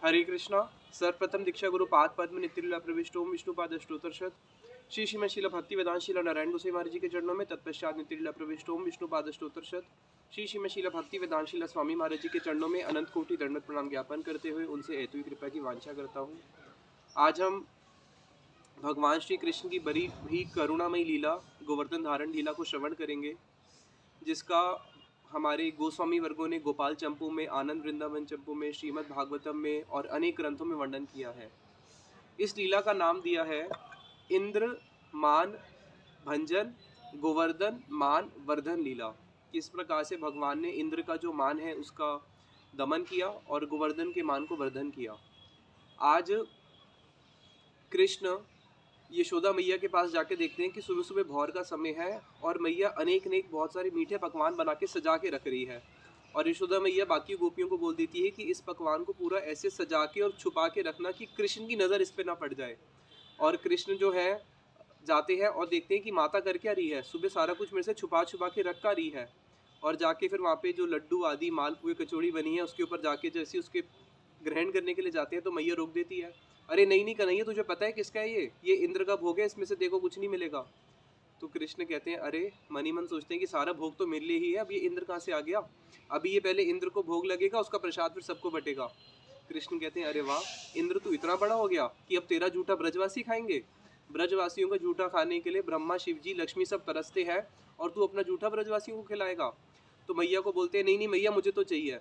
हरे कृष्णा। सर्वप्रथम दीक्षा गुरु पाद पद्म नित्यलीला प्रविष्ट ओम विष्णुपाद अष्टोत्तरशत श्री श्रीमद शिला भक्ति वेदांत शिला नारायण गोसाई महाराज जी के चरणों में, तत्पश्चात नित्यलीला प्रविष्ट ओम विष्णुपाद अष्टोत्तरशत श्री श्रीमद शिला भक्ति वेदांत शिला स्वामी महाराज जी के चरणों में अनंत कोटि दंडवत प्रणाम ज्ञापन करते हुए उनसे हेतु कृपा की वांछा करता हूँ। आज हम भगवान श्री कृष्ण की बड़ी ही करुणामयी लीला गोवर्धन धारण लीला को श्रवण करेंगे, जिसका हमारे गोस्वामी वर्गों ने गोपाल चंपू में, आनंद वृंदावन चंपू में, श्रीमद् भागवतम में और अनेक ग्रंथों में वर्णन किया है। इस लीला का नाम दिया है इंद्र मान भंजन गोवर्धन मान वर्धन लीला। किस प्रकार से भगवान ने इंद्र का जो मान है उसका दमन किया और गोवर्धन के मान को वर्धन किया। आज कृष्ण यशोदा मैया के पास जाके देखते हैं कि सुबह सुबह भोर का समय है और मैया अनेक बहुत सारे मीठे पकवान बना के सजा के रख रही है। और यशोदा मैया बाकी गोपियों को बोल देती है कि इस पकवान को पूरा ऐसे सजा के और छुपा के रखना कि कृष्ण की नज़र इस पे ना पड़ जाए। और कृष्ण जो है जाते हैं और देखते हैं कि माता कर क्या रही है, सुबह सारा कुछ मेरे से छुपा छुपा के रख का रही है। और जाके फिर वहाँ पे जो लड्डू आदि मालपुए कचौड़ी बनी है उसके ऊपर जाके जैसे उसके ग्रहण करने के लिए जाते हैं तो मैया रोक देती है। अरे नहीं कन्हैया, तुझे पता है किसका है ये इंद्र का भोग है, इसमें से देखो कुछ नहीं मिलेगा। तो कृष्ण कहते हैं अरे मनी मन सोचते हैं कि सारा भोग तो मेरे लिए ही है, अब ये इंद्र कहाँ से आ गया। अभी ये पहले इंद्र को भोग लगेगा, उसका प्रसाद फिर सबको बटेगा। कृष्ण कहते हैं अरे वाह, इंद्र तू इतना बड़ा हो गया कि अब तेरा जूठा ब्रजवासी खाएंगे। ब्रजवासियों का जूठा खाने के लिए ब्रह्मा शिव जी लक्ष्मी सब तरसते हैं और तू अपना जूठा ब्रजवासियों को खिलाएगा। तो मैया को बोलते हैं नहीं मैया, मुझे तो चाहिए।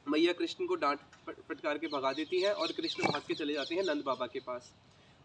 मैया कृष्ण को डांट फटकार के भगा देती है और कृष्ण भाग के चले जाते हैं नंद बाबा के पास।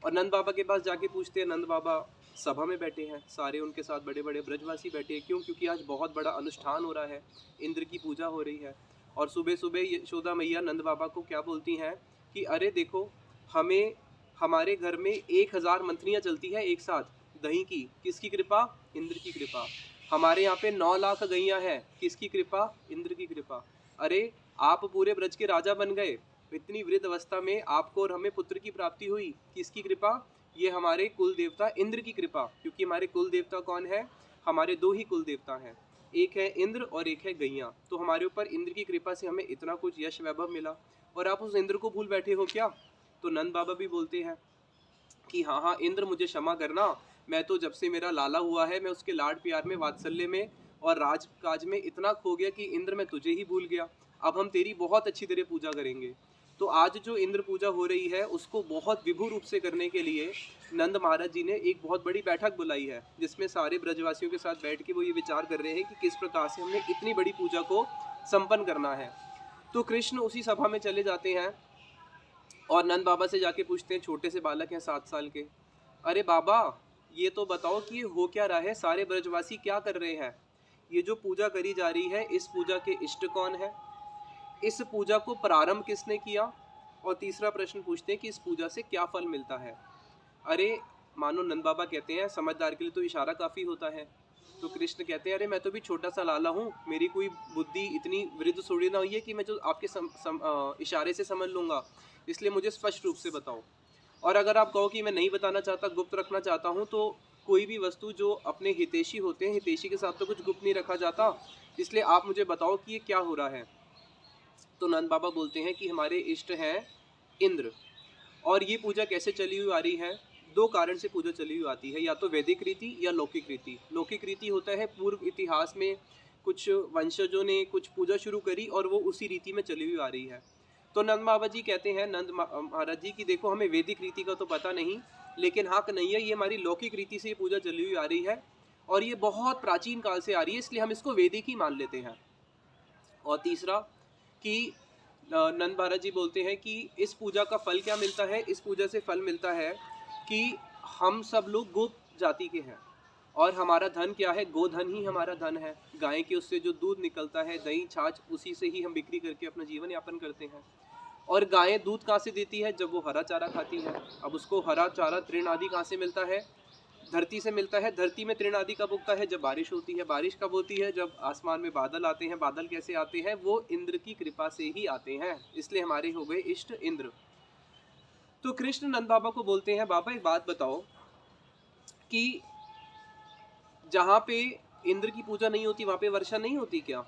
और नंद बाबा के पास जाके पूछते हैं, नंद बाबा सभा में बैठे हैं, सारे उनके साथ बड़े बड़े ब्रजवासी बैठे हैं। क्यों? क्योंकि आज बहुत बड़ा अनुष्ठान हो रहा है, इंद्र की पूजा हो रही है। और सुबह सुबह यशोदा मैया नंद बाबा को क्या बोलती हैं कि अरे देखो, हमें हमारे घर में 1000 मंथनियाँ चलती है एक साथ दही की। किसकी कृपा? इंद्र की कृपा। हमारे यहाँ पे 9 लाख गैयाँ हैं। किसकी कृपा? इंद्र की कृपा। अरे आप पूरे ब्रज के राजा बन गए, इतनी वृद्ध अवस्था में आपको और हमें पुत्र की प्राप्ति हुई। किसकी कृपा? ये हमारे कुल देवता इंद्र की कृपा। क्योंकि हमारे कुल देवता कौन है? हमारे 2 ही कुल देवता हैं, एक है इंद्र और एक है गैया। तो हमारे ऊपर इंद्र की कृपा से हमें इतना कुछ यश वैभव मिला और आप उस इंद्र को भूल बैठे हो क्या? तो नंद बाबा भी बोलते हैं कि हाँ इंद्र, मुझे क्षमा करना, मैं तो जब से मेरा लाला हुआ है मैं उसके लाड प्यार में, वात्सल्य में और राजकाज में इतना खो गया कि इंद्र मैं तुझे ही भूल गया। अब हम तेरी बहुत अच्छी तरह पूजा करेंगे। तो आज जो इंद्र पूजा हो रही है उसको बहुत विभु रूप से करने के लिए नंद महाराज जी ने एक बहुत बड़ी बैठक बुलाई है, जिसमें सारे ब्रजवासियों के साथ बैठ के वो ये विचार कर रहे हैं कि किस प्रकार से हमने इतनी बड़ी पूजा को संपन्न करना है। तो कृष्ण उसी सभा में चले जाते हैं और नंद बाबा से जाके पूछते हैं, छोटे से बालक हैं 7 साल के, अरे बाबा ये तो बताओ कि हो क्या रहा है, सारे ब्रजवासी क्या कर रहे हैं, ये जो पूजा करी जा रही है इस पूजा के इष्ट कौन है, इस पूजा को प्रारंभ किसने किया, और तीसरा प्रश्न पूछते हैं कि इस पूजा से क्या फल मिलता है। अरे मानो नंद बाबा कहते हैं समझदार के लिए तो इशारा काफ़ी होता है। तो कृष्ण कहते हैं अरे मैं तो भी छोटा सा लाला हूँ, मेरी कोई बुद्धि इतनी वृद्ध थोड़ी ना हुई है कि मैं जो आपके इशारे से समझ लूँगा, इसलिए मुझे स्पष्ट रूप से बताओ। और अगर आप कहो कि मैं नहीं बताना चाहता, गुप्त रखना चाहता हूँ, तो कोई भी वस्तु जो अपने हितैषी होते हैं, हितैषी के साथ तो कुछ गुप्त नहीं रखा जाता, इसलिए आप मुझे बताओ कि ये क्या हो रहा है। तो नंद बाबा बोलते हैं कि हमारे इष्ट हैं इंद्र, और ये पूजा कैसे चली हुई आ रही है, 2 कारण से पूजा चली हुई आती है, या तो वैदिक रीति या लौकिक रीति। लौकिक रीति होता है पूर्व इतिहास में कुछ वंशजों ने कुछ पूजा शुरू करी और वो उसी रीति में चली हुई आ रही है। तो नंद बाबा जी कहते हैं, नंद महाराज जी की देखो हमें वैदिक रीति का तो पता नहीं, लेकिन हाँ कन्हैया ये हमारी लौकिक रीति से ये पूजा चली हुई आ रही है और ये बहुत प्राचीन काल से आ रही है, इसलिए हम इसको वैदिक ही मान लेते हैं। और तीसरा कि नंद महाराज जी बोलते हैं कि इस पूजा का फल क्या मिलता है, इस पूजा से फल मिलता है कि हम सब लोग गो जाति के हैं और हमारा धन क्या है, गोधन ही हमारा धन है। गाय के उससे जो दूध निकलता है, दही छाछ, उसी से ही हम बिक्री करके अपना जीवन यापन करते हैं। और गायें दूध कहाँ से देती है? जब वो हरा चारा खाती है। अब उसको हरा चारा तृण आदि कहाँ से मिलता है? धरती से मिलता है। धरती में तृण आदि कब उगता है? जब बारिश होती है। बारिश कब होती है? जब आसमान में बादल आते हैं। बादल कैसे आते हैं? वो इंद्र की कृपा से ही आते हैं, इसलिए हमारे हो गए इष्ट इंद्र। तो कृष्ण नंद बाबा को बोलते हैं, बाबा एक बात बताओ कि जहाँ पे इंद्र की पूजा नहीं होती वहाँ पे वर्षा नहीं होती क्या?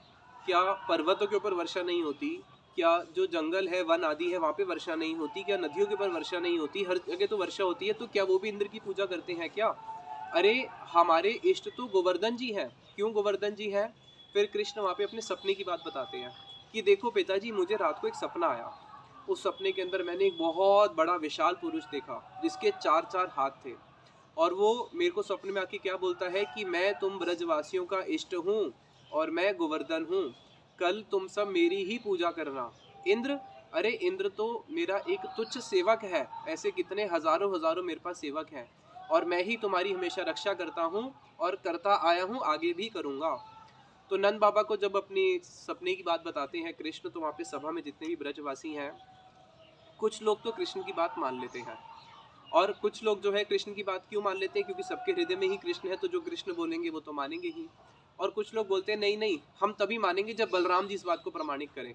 क्या पर्वतों के ऊपर वर्षा नहीं होती? क्या जो जंगल है, वन आदि है, वहाँ पे वर्षा नहीं होती? क्या नदियों के ऊपर वर्षा नहीं होती? हर जगह तो वर्षा होती है, तो क्या वो भी इंद्र की पूजा करते हैं क्या? अरे हमारे इष्ट तो गोवर्धन जी हैं। क्यों गोवर्धन जी हैं? फिर कृष्ण वहाँ पे अपने सपने की बात बताते हैं कि देखो पिताजी, मुझे रात को एक सपना आया। उस सपने के अंदर मैंने एक बहुत बड़ा विशाल पुरुष देखा जिसके 4-4 हाथ थे, और वो मेरे को सपने में आके क्या बोलता है कि मैं तुम ब्रजवासियों का इष्ट हूँ और मैं गोवर्धन हूँ, कल तुम सब मेरी ही पूजा करना। इंद्र? अरे इंद्र तो मेरा एक तुच्छ सेवक है, ऐसे कितने हजारों हजारों मेरे पास सेवक हैं, और मैं ही तुम्हारी हमेशा रक्षा करता हूँ और करता आया हूँ, आगे भी करूँगा। तो नंद बाबा को जब अपनी सपने की बात बताते हैं कृष्ण, तो वहाँ पे सभा में जितने भी ब्रजवासी हैं, कुछ लोग तो कृष्ण की बात मान लेते हैं, और कुछ लोग जो है कृष्ण की बात क्यों मान लेते हैं? क्योंकि सबके हृदय में ही कृष्ण है, तो जो कृष्ण बोलेंगे वो तो मानेंगे ही। और कुछ लोग बोलते हैं नहीं नहीं, हम तभी मानेंगे जब बलराम जी इस बात को प्रमाणित करें।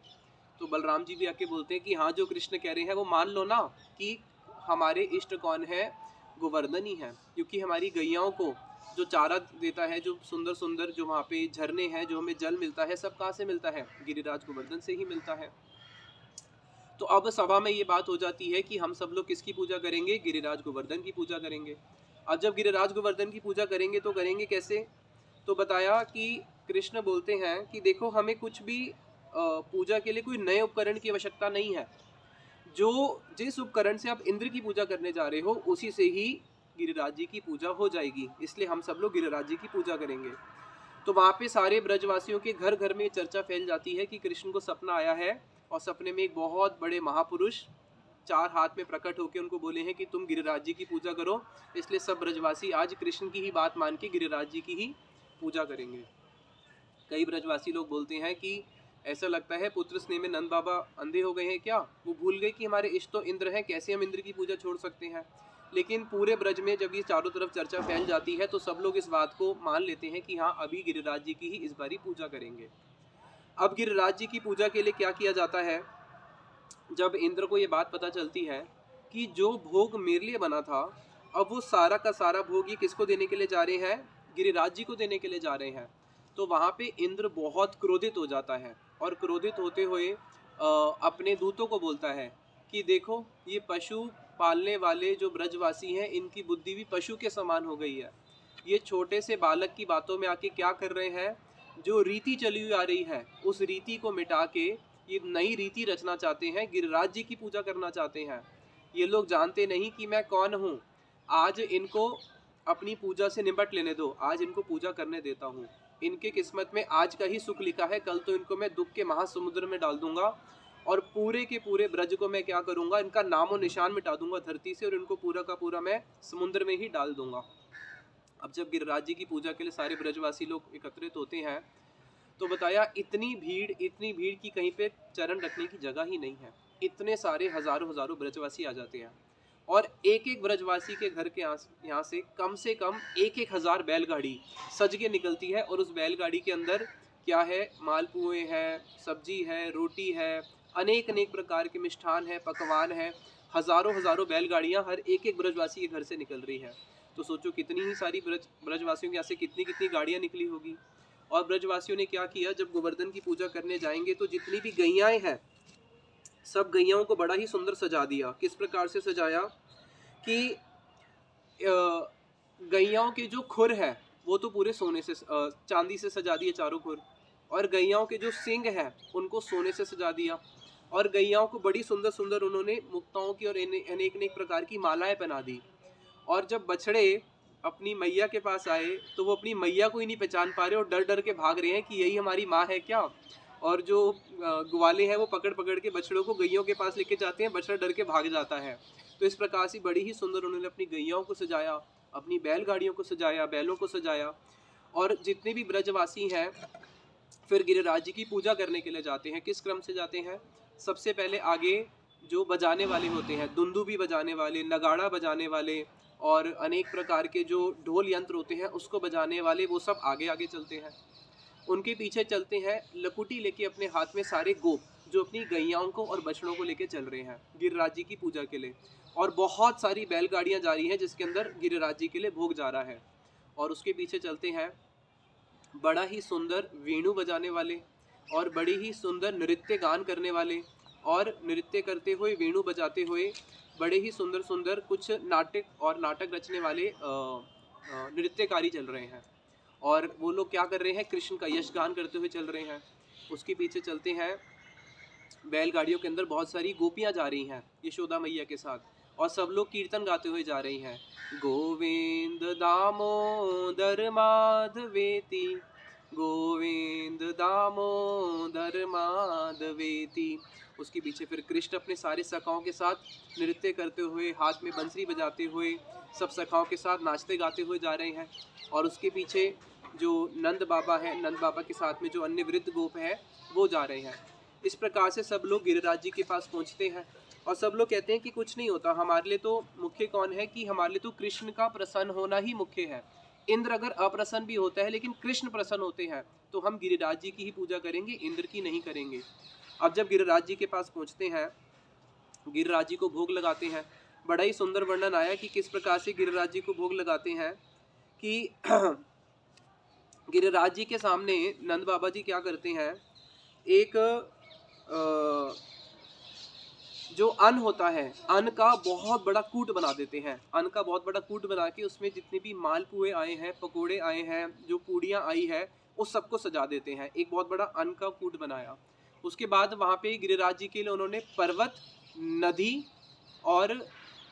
तो बलराम जी भी आके बोलते हैं कि हाँ, जो कृष्ण कह रहे हैं वो मान लो ना, कि हमारे इष्ट कौन है? गोवर्धन ही है। क्योंकि हमारी गैयाओं को जो चारा देता है, जो सुंदर सुंदर जो वहाँ पे झरने हैं, जो हमें जल मिलता है, सब कहाँ से मिलता है? गिरिराज गोवर्धन से ही मिलता है। तो अब सभा में ये बात हो जाती है कि हम सब लोग किसकी पूजा करेंगे? गिरिराज गोवर्धन की पूजा करेंगे। अब जब गिरिराज गोवर्धन की पूजा करेंगे तो करेंगे कैसे? तो बताया कि कृष्ण बोलते हैं कि देखो, हमें कुछ भी पूजा के लिए कोई नए उपकरण की आवश्यकता नहीं है। जो जिस उपकरण से आप इंद्र की पूजा करने जा रहे हो, उसी से ही गिरिराज जी की पूजा हो जाएगी, इसलिए हम सब लोग गिरिराज जी की पूजा करेंगे। तो वहाँ पे सारे ब्रजवासियों के घर घर में चर्चा फैल जाती है कि कृष्ण को सपना आया है, और सपने में एक बहुत बड़े महापुरुष 4 हाथ में प्रकट होकर उनको बोले हैं कि तुम गिरिराज जी की पूजा करो। इसलिए सब ब्रजवासी आज कृष्ण की ही बात मान के गिरिराज जी की ही पूजा करेंगे। कई ब्रजवासी लोग बोलते हैं कि ऐसा लगता है पुत्र स्नेह में नंद बाबा अंधे हो गए हैं क्या? वो भूल गए कि हमारे इष्ट तो इंद्र हैं, कैसे हम इंद्र की पूजा छोड़ सकते हैं? लेकिन पूरे ब्रज में जब ये चारों तरफ चर्चा फैल जाती है, तो सब लोग इस बात को मान लेते हैं कि हाँ, अभी गिरिराज जी की ही इस बारी पूजा करेंगे। अब गिरिराज जी की पूजा के लिए क्या किया जाता है? जब इंद्र को ये बात पता चलती है कि जो भोग मेरे लिए बना था, अब वो सारा का सारा भोग ये किसको देने के लिए जा रहे हैं? गिरिराज जी को देने के लिए जा रहे हैं। तो वहाँ पे इंद्र बहुत क्रोधित हो जाता है, और क्रोधित होते हुए अपने दूतों को बोलता है कि देखो, ये पशु पालने वाले जो ब्रजवासी हैं, इनकी बुद्धि भी पशु के समान हो गई है। ये छोटे से बालक की बातों में आके क्या कर रहे हैं? जो रीति चली हुई आ रही है, उस रीति को मिटा के ये नई रीति रचना चाहते हैं, गिरिराज जी की पूजा करना चाहते हैं। ये लोग जानते नहीं कि मैं कौन हूँ। आज इनको अपनी पूजा से निपट लेने दो, आज इनको पूजा करने देता हूँ। इनके किस्मत में आज का ही सुख लिखा है, कल तो इनको मैं दुख के महासमुद्र में डाल दूंगा, और पूरे के पूरे ब्रज को मैं क्या करूंगा? इनका नामो निशान मिटा दूंगा धरती से, और इनको पूरा का पूरा मैं समुद्र में ही डाल दूंगा। अब जब गिरिराज जी की पूजा के लिए सारे ब्रजवासी लोग एकत्रित होते हैं, तो बताया इतनी भीड़ की कहीं पे चरण रखने की जगह ही नहीं है। इतने सारे हजारों हजारों ब्रजवासी आ जाते हैं, और एक एक ब्रजवासी के घर के यहाँ से कम एक एक हजार बैलगाड़ी सज के निकलती है, और उस बैलगाड़ी के अंदर क्या है? मालपुए है, सब्जी है, रोटी है, अनेक अनेक प्रकार के मिष्ठान है, पकवान है। हजारों हजारों बैलगाड़ियाँ हर एक एक ब्रजवासी के घर से निकल रही है। तो सोचो कितनी ही सारी ब्रजवासियों के यहाँ से कितनी कितनी गाड़ियाँ निकली होगी। और ब्रजवासियों ने क्या किया? जब गोवर्धन की पूजा करने जाएंगे, तो जितनी भी गैयाएं हैं, सब गैयाओं को बड़ा ही सुंदर सजा दिया। किस प्रकार से सजाया? कि गैयाओं के जो खुर है, वो तो पूरे सोने से चांदी से सजा दिए चारों खुर, और गैयाओं के जो सींग है उनको सोने से सजा दिया, और गैयाओं को बड़ी सुंदर सुंदर उन्होंने मुक्ताओं की और अनेक अनेक प्रकार की मालाएं पहना दी। और जब बछड़े अपनी मैया के पास आए, तो वो अपनी मैया को ही नहीं पहचान पा रहे, और डर डर के भाग रहे हैं कि यही हमारी माँ है क्या? और जो ग्वाले हैं वो पकड़ पकड़ के बछड़ों को गैयों के पास लेके जाते हैं, बछड़ा डर के भाग जाता है। तो इस प्रकार से बड़ी ही सुंदर उन्होंने अपनी गैयाओं को सजाया, अपनी बैलगाड़ियों को सजाया, बैलों को सजाया। और जितने भी ब्रजवासी हैं फिर गिरिराज जी की पूजा करने के लिए जाते हैं। किस क्रम से जाते हैं? सबसे पहले आगे जो बजाने वाले होते हैं, दुंदुबी बजाने वाले, नगाड़ा बजाने वाले, और अनेक प्रकार के जो ढोल यंत्र होते हैं उसको बजाने वाले, वो सब आगे आगे चलते हैं। उनके पीछे चलते हैं लकुटी लेके अपने हाथ में सारे गोप, जो अपनी गैयाओं को और बछड़ों को लेके चल रहे हैं गिरिराज जी की पूजा के लिए। और बहुत सारी बैलगाड़ियां जा रही हैं जिसके अंदर गिरिराज जी के लिए भोग जा रहा है। और उसके पीछे चलते हैं बड़ा ही सुंदर वेणु बजाने वाले, और बड़ी ही सुंदर नृत्य गान करने वाले और नृत्य करते हुए वेणु बजाते हुए बड़े ही सुंदर सुंदर कुछ नाटक रचने वाले नृत्यकारी चल रहे हैं। और वो लोग क्या कर रहे हैं, कृष्ण का यश गान करते हुए चल रहे हैं। उसके पीछे चलते हैं, बैलगाड़ियों के अंदर बहुत सारी गोपियां जा रही हैं यशोदा मैया के साथ और सब लोग कीर्तन गाते हुए जा रही हैं। गोविंद दामोदर माधवेति, गोविंद दामोदर माधवेति। उसके पीछे फिर कृष्ण अपने सारे सखाओं के साथ नृत्य करते हुए, हाथ में बंसरी बजाते हुए सब सखाओं के साथ नाचते गाते हुए जा रहे हैं। और उसके पीछे जो नंद बाबा है, नंद बाबा के साथ में जो अन्य वृद्ध गोप है वो जा रहे हैं। इस प्रकार से सब लोग गिरिराज जी के पास पहुंचते हैं और सब लोग कहते हैं कि कुछ नहीं होता, हमारे लिए तो मुख्य कौन है, कि हमारे लिए तो कृष्ण का प्रसन्न होना ही मुख्य है। इंद्र अगर अप्रसन्न भी होता है लेकिन कृष्ण प्रसन्न होते हैं तो हम गिरिराज जी की ही पूजा करेंगे, इंद्र की नहीं करेंगे। अब जब गिरिराज जी के पास पहुंचते हैं, गिरिराज जी को भोग लगाते हैं। बड़ा ही सुंदर वर्णन आया कि किस प्रकार से गिरिराज जी को भोग लगाते हैं कि गिरिराज जी के सामने नंद बाबा जी क्या करते हैं, एक जो अन्न होता है, अन्न का बहुत बड़ा कूट बना देते हैं। अन्न का बहुत बड़ा कूट बना के उसमें जितने भी मालपुए आए हैं, पकोड़े आए हैं, जो पूड़ियाँ आई है, उस सबको सजा देते हैं। एक बहुत बड़ा अन्न का कूट बनाया। उसके बाद वहाँ पे गिरिराज जी के लिए उन्होंने पर्वत, नदी और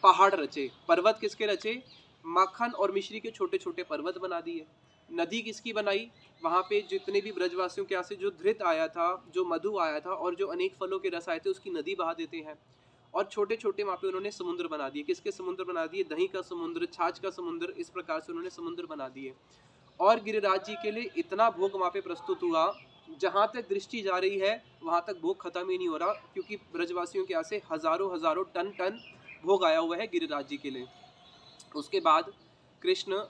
पहाड़ रचे। पर्वत किसके रचे, माखन और मिश्री के छोटे छोटे पर्वत बना दिए। नदी किसकी बनाई, वहाँ पे जितने भी ब्रजवासियों के यहाँ से जो धृत आया था, जो मधु आया था और जो अनेक फलों के रस आए थे, उसकी नदी बहा देते हैं। और छोटे छोटे वहाँ पे उन्होंने समुद्र बना दिए। किसके समुद्र बना दिए, दही का समुद्र, छाछ का समुद्र, इस प्रकार से उन्होंने समुद्र बना दिए। और गिरिराज जी के लिए इतना भोग वहाँ पे प्रस्तुत हुआ, जहाँ तक दृष्टि जा रही है वहाँ तक भोग खत्म ही नहीं हो रहा, क्योंकि ब्रजवासियों के यहाँ से हजारों हजारों टन टन भोग आया हुआ है गिरिराज जी के लिए। उसके बाद कृष्ण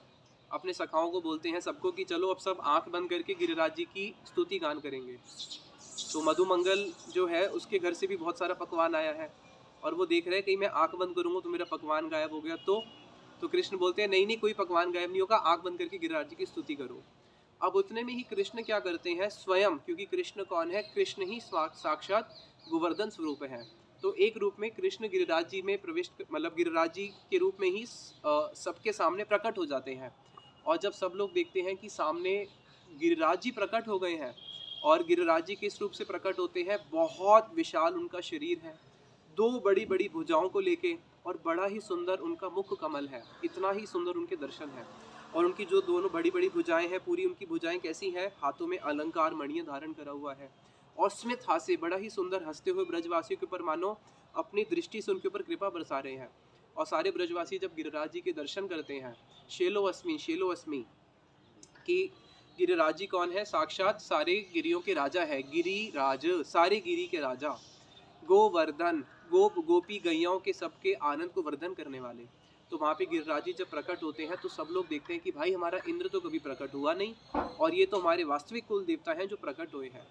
अपने सखाओं को बोलते हैं सबको कि चलो अब सब आंख बंद करके गिरिराज जी की स्तुति गान करेंगे। तो मधुमंगल जो है उसके घर से भी बहुत सारा पकवान आया है और वो देख रहे हैं कहीं मैं आंख बंद करूंगा तो मेरा पकवान गायब हो गया। तो कृष्ण बोलते हैं नहीं नहीं, कोई पकवान गायब नहीं होगा, आंख बंद करके गिरिराज जी की स्तुति करो। अब उतने में ही कृष्ण क्या करते हैं स्वयं, क्योंकि कृष्ण कौन है, कृष्ण ही साक्षात गोवर्धन स्वरूप है। तो एक रूप में कृष्ण गिरिराज जी में प्रविष्ट, मतलब गिरिराज जी के रूप में ही सबके सामने प्रकट हो जाते हैं। और जब सब लोग देखते हैं कि सामने गिरिराज जी प्रकट हो गए हैं, और गिरिराज जी किस रूप से प्रकट होते हैं, बहुत विशाल उनका शरीर है, दो बड़ी बड़ी भुजाओं को लेके, और बड़ा ही सुंदर उनका मुख कमल है, इतना ही सुंदर उनके दर्शन है। और उनकी जो दोनों बड़ी बड़ी भुजाएं हैं, पूरी उनकी भुजाएं कैसी हैं, हाथों में अलंकार मणियां धारण करा हुआ है, और स्मित हास्य, बड़ा ही सुंदर हंसते हुए ब्रजवासियों के ऊपर मानो अपनी दृष्टि से उनके ऊपर कृपा बरसा रहे हैं। और सारे ब्रजवासी जब गिरिराज जी के दर्शन करते हैं, शेलो अस्मि कि गिरिराज जी कौन है, साक्षात सारे गिरियों के राजा है, गिरिराज, सारे गिरी के राजा, गोवर्धन, गोपी गैयाओं के सबके आनंद को वर्धन करने वाले। तो वहाँ पे गिरिराज जी जब प्रकट होते हैं तो सब लोग देखते हैं कि भाई हमारा इंद्र तो कभी प्रकट हुआ नहीं, और ये तो हमारे वास्तविक कुल देवता हैं जो प्रकट हुए हैं।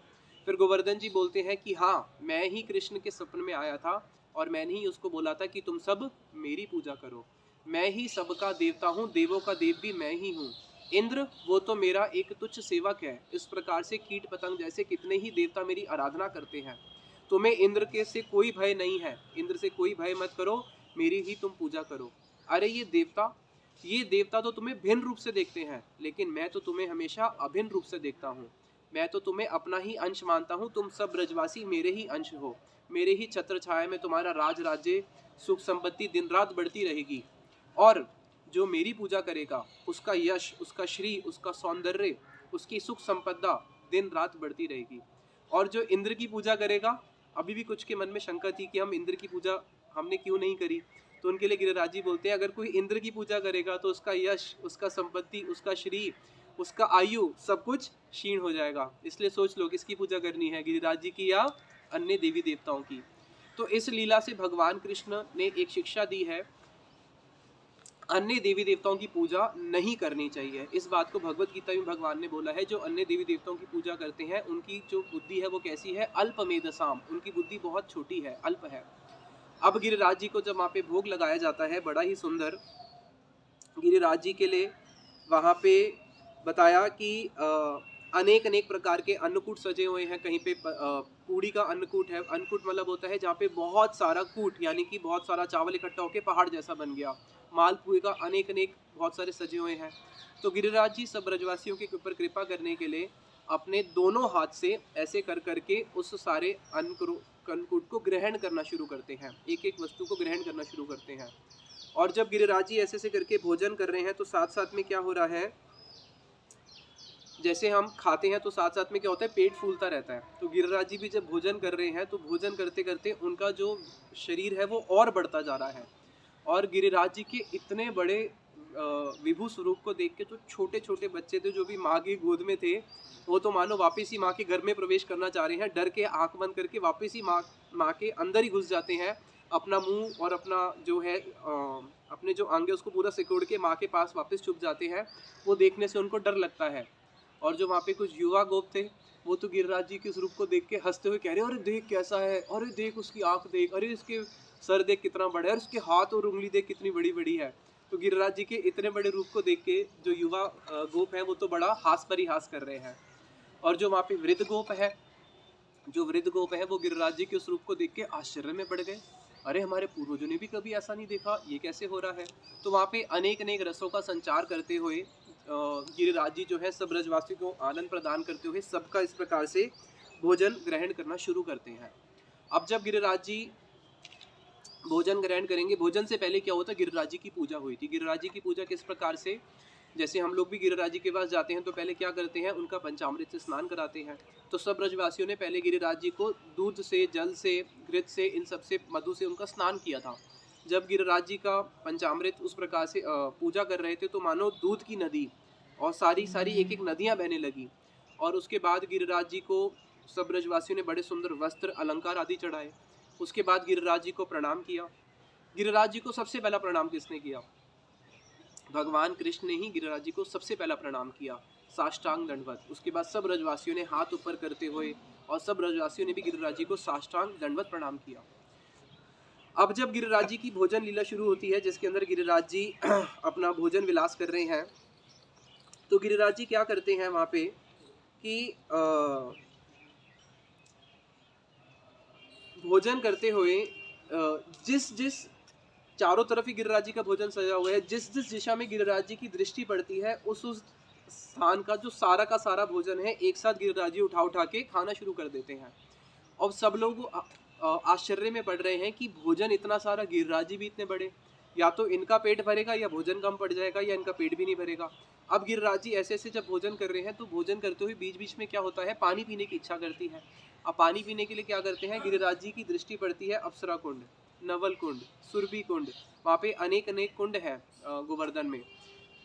फिर गोवर्धन जी बोलते हैं कि हाँ, मैं ही कृष्ण के सपने में आया था और मैंने ही उसको बोला था कि तुम सब मेरी पूजा करो, मैं ही सबका देवता हूँ, देवों का देव भी मैं ही हूँ। इंद्र वो तो मेरा एक तुच्छ सेवक है। इस प्रकार से कीट पतंग जैसे कितने ही देवता मेरी आराधना करते हैं। तुम्हें इंद्र के से कोई भय नहीं है, इंद्र से कोई भय मत करो, मेरी ही तुम पूजा करो। अरे ये देवता तो तुम्हें भिन्न रूप से देखते हैं, लेकिन मैं तो तुम्हें हमेशा अभिन्न रूप से देखता हूँ। मैं तो तुम्हें अपना ही अंश मानता हूँ, तुम सब ब्रजवासी मेरे ही अंश हो, मेरे ही छत्र छाया में तुम्हारा राज राज्य सुख संपत्ति दिन रात बढ़ती रहेगी। और जो मेरी पूजा करेगा उसका यश, उसका श्री, उसका सौंदर्य, उसकी सुख संपदा दिन रात बढ़ती रहेगी। और जो इंद्र की पूजा करेगा, अभी भी कुछ के मन में शंका थी कि हम इंद्र की पूजा हमने क्यों नहीं करी, तो उनके लिए गिरिराज जी बोलते हैं अगर कोई इंद्र की पूजा करेगा तो उसका यश, उसका संपत्ति, उसका श्री, उसका आयु सब कुछ क्षीण हो जाएगा। इसलिए सोच लो किसकी पूजा करनी है, गिरिराज जी की या अन्य देवी देवताओं की। तो इस लीला से भगवान कृष्ण ने एक शिक्षा दी है, अन्य देवी देवताओं की पूजा नहीं करनी चाहिए। इस बात को भगवत गीता में भगवान ने बोला है, जो अन्य देवी देवताओं की पूजा करते हैं उनकी जो बुद्धि है वो कैसी है, अल्पमेधसाम, उनकी बुद्धि बहुत छोटी है, अल्प है। अब गिरिराज जी को जब वहाँ पे भोग लगाया जाता है, बड़ा ही सुंदर गिरिराज जी के लिए वहाँ पे बताया कि अनेक अनेक प्रकार के अन्नकूट सजे हुए हैं। कहीं पे पूड़ी का अन्नकूट है। अन्नकूट मतलब होता है जहाँ पे बहुत सारा कूट यानी कि बहुत सारा चावल इकट्ठा होकर पहाड़ जैसा बन गया। मालपुए का अनेक अनेक बहुत सारे सजे हुए हैं। तो गिरिराज जी सब ब्रजवासियों के ऊपर कृपा करने के लिए अपने दोनों हाथ से ऐसे कर करके उस सारे अन्नकूट को ग्रहण करना शुरू करते हैं। एक एक वस्तु को ग्रहण करना शुरू करते हैं। और जब गिरिराज जी ऐसे ऐसे करके भोजन कर रहे हैं तो साथ साथ में क्या हो रहा है, जैसे हम खाते हैं तो साथ साथ में क्या होता है, पेट फूलता रहता है। तो गिरिराज जी भी जब भोजन कर रहे हैं तो भोजन करते करते उनका जो शरीर है वो और बढ़ता जा रहा है। और गिरिराज जी के इतने बड़े विभु स्वरूप को देख के जो छोटे छोटे बच्चे थे जो भी माँ की गोद में थे, वो तो मानो वापस ही माँ के घर में प्रवेश करना चाह रहे हैं। डर के आंख बंद करके वापस ही माँ के अंदर ही घुस जाते हैं। अपना मुंह और अपना जो है अपने जो अंग है उसको पूरा सिकोड़ के माँ के पास वापस छुप जाते हैं। वो देखने से उनको डर लगता है। और जो वहाँ पे कुछ युवा गोप थे वो तो गिरिराज जी के स्वरूप को देख के हंसते हुए कह रहे हैं, अरे देख कैसा है, अरे देख उसकी आंख देख, अरे इसके सर देख कितना बड़ा है, और उसके हाथ और उंगली देख कितनी बड़ी बड़ी है। तो गिरिराज जी के इतने बड़े रूप को देख के जो युवा गोप है वो तो बड़ा हास परिहास कर रहे हैं। और जो वहाँ पे वृद्ध गोप है, वो गिरिराज जी के उस रूप को देख के आश्चर्य में पड़ गए। अरे हमारे पूर्वजों ने भी कभी ऐसा नहीं देखा, ये कैसे हो रहा है। तो वहाँ पे अनेक अनेक रसों का संचार करते हुए गिरिराज जी जो है सब ब्रजवासियों को आनंद प्रदान करते हुए सबका इस प्रकार से भोजन ग्रहण करना शुरू करते हैं। अब जब गिरिराज जी भोजन ग्रहण करेंगे, भोजन से पहले क्या होता है, गिरिराज जी की पूजा हुई थी। गिरिराज जी की पूजा किस प्रकार से, जैसे हम लोग भी गिरिराज जी के पास जाते हैं तो पहले क्या करते हैं, उनका पंचामृत से स्नान कराते हैं। तो सब ब्रजवासियों ने पहले गिरिराज जी को दूध से, जल से, घृत से, इन सब से, मधु से उनका स्नान किया था। जब गिरिराज जी का पंचामृत उस प्रकार से पूजा कर रहे थे तो मानो दूध की नदी और सारी सारी एक एक नदियाँ बहने लगी। और उसके बाद गिरिराज जी को सब ब्रजवासियों ने बड़े सुंदर वस्त्र, अलंकार आदि चढ़ाए। उसके बाद गिरिराज जी को प्रणाम किया। गिरिराज जी को सबसे पहला प्रणाम किसने किया, भगवान कृष्ण ने ही गिरिराज जी को सबसे पहला प्रणाम किया, साष्टांग दंडवत। उसके बाद सब ब्रजवासियों ने हाथ ऊपर करते हुए और सब ब्रजवासियों ने भी गिरिराज जी को साष्टांग दंडवत प्रणाम किया। अब जब गिरिराज जी की भोजन लीला शुरू होती है जिसके अंदर गिरिराज जी अपना भोजन विलास कर रहे हैं, तो गिरिराज जी क्या करते हैं वहाँ पे कि भोजन करते हुए जिस जिस चारों तरफ ही गिरिराज जी का भोजन सजा हुआ है, जिस जिस दिशा में गिरिराज जी की दृष्टि पड़ती है उस स्थान का जो सारा का सारा भोजन है एक साथ गिरिराज जी उठा उठा के खाना शुरू कर देते हैं। और सब लोग आश्चर्य में पड़ रहे हैं कि भोजन इतना सारा, गिरिराज जी भी इतने बड़े, या तो इनका पेट भरेगा या भोजन कम पड़ जाएगा या इनका पेट भी नहीं भरेगा। अब गिरिराज जी ऐसे ऐसे जब भोजन कर रहे हैं तो भोजन करते हुए बीच बीच में क्या होता है, पानी पीने की इच्छा करती है। अब पानी पीने के लिए क्या करते हैं, गिरिराज जी की दृष्टि पड़ती है अप्सरा कुंड, नवल कुंड, सुरभि कुंड, वहाँ पे अनेक अनेक कुंड है गोवर्धन में।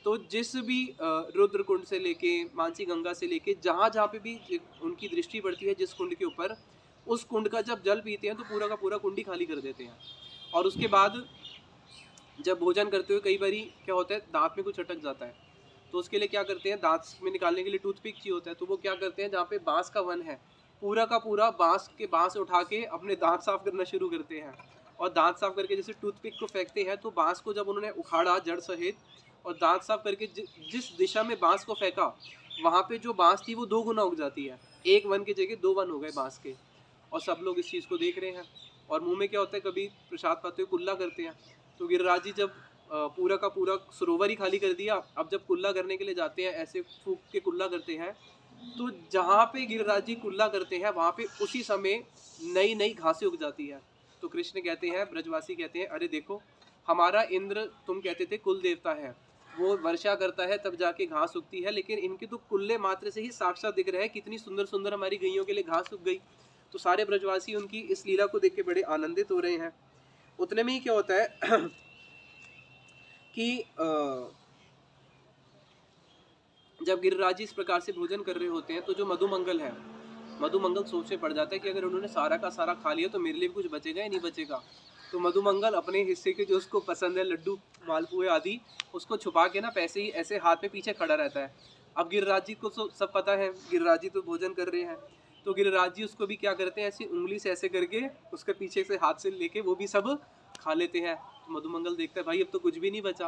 तो जिस भी रुद्र कुंड से लेके मानसी गंगा से लेके जहाँ जहाँ पे भी उनकी दृष्टि पड़ती है जिस कुंड के ऊपर, उस कुंड का जब जल पीते हैं तो पूरा का पूरा कुंड ही खाली कर देते हैं। और उसके बाद जब भोजन करते हुए कई बारी क्या होता है, दांत में कुछ अटक जाता है, तो उसके लिए क्या करते हैं, दांत में निकालने के लिए टूथपिक चाहिए होता है। तो वो क्या करते हैं, जहाँ पे बांस का वन है पूरा का पूरा बांस उठा के अपने दांत साफ करना शुरू करते हैं। और दांत साफ करके जैसे टूथपिक को फेंकते हैं तो बांस को जब उन्होंने उखाड़ा जड़ सहित और दांत साफ करके जिस दिशा में बांस को फेंका वहाँ पे जो बांस थी वो 2 गुना उग जाती है। एक वन की जगह 2 वन हो गए बांस के। और सब लोग इस चीज़ को देख रहे हैं। और मुंह में क्या होता है, कभी प्रसाद पाते हुए कुल्ला करते हैं। तो गिरिराज जी जब पूरा का पूरा सरोवर ही खाली कर दिया, अब जब कुल्ला करने के लिए जाते हैं ऐसे फूंक के कुल्ला करते हैं, तो जहाँ पे गिरिराज जी कुल्ला करते हैं वहाँ पे उसी समय नई नई घासें उग जाती है। तो कृष्ण कहते हैं, ब्रजवासी कहते हैं, अरे देखो हमारा इंद्र तुम कहते थे कुल देवता है, वो वर्षा करता है तब जाके घास उगती है, लेकिन इनके तो कुल्ले मात्र से ही साक्षात दिख रहा है, कितनी सुंदर सुंदर हमारी गैयों के लिए घास उग गई। तो सारे ब्रजवासी उनकी इस लीला को देख के बड़े आनंदित हो रहे हैं। उतने में ही क्या होता है कि जब गिरिराज जी इस प्रकार से भोजन कर रहे होते हैं तो जो मधुमंगल है, मधुमंगल सोच में पड़ जाता है कि अगर उन्होंने सारा का सारा खा लिया तो मेरे लिए भी कुछ बचेगा या नहीं बचेगा। तो मधुमंगल अपने हिस्से के जो उसको पसंद है, लड्डू, मालपुए आदि, उसको छुपा के ना पैसे ही ऐसे हाथ में पीछे खड़ा रहता है। अब गिरिराज जी को तो सब पता है, गिरिराज जी तो भोजन कर रहे हैं, तो गिरिराज जी उसको भी क्या करते हैं, ऐसी उंगली से ऐसे करके उसके पीछे से हाथ से लेके वो भी सब खा लेते हैं। तो मधुमंगल देखता है भाई अब तो कुछ भी नहीं बचा।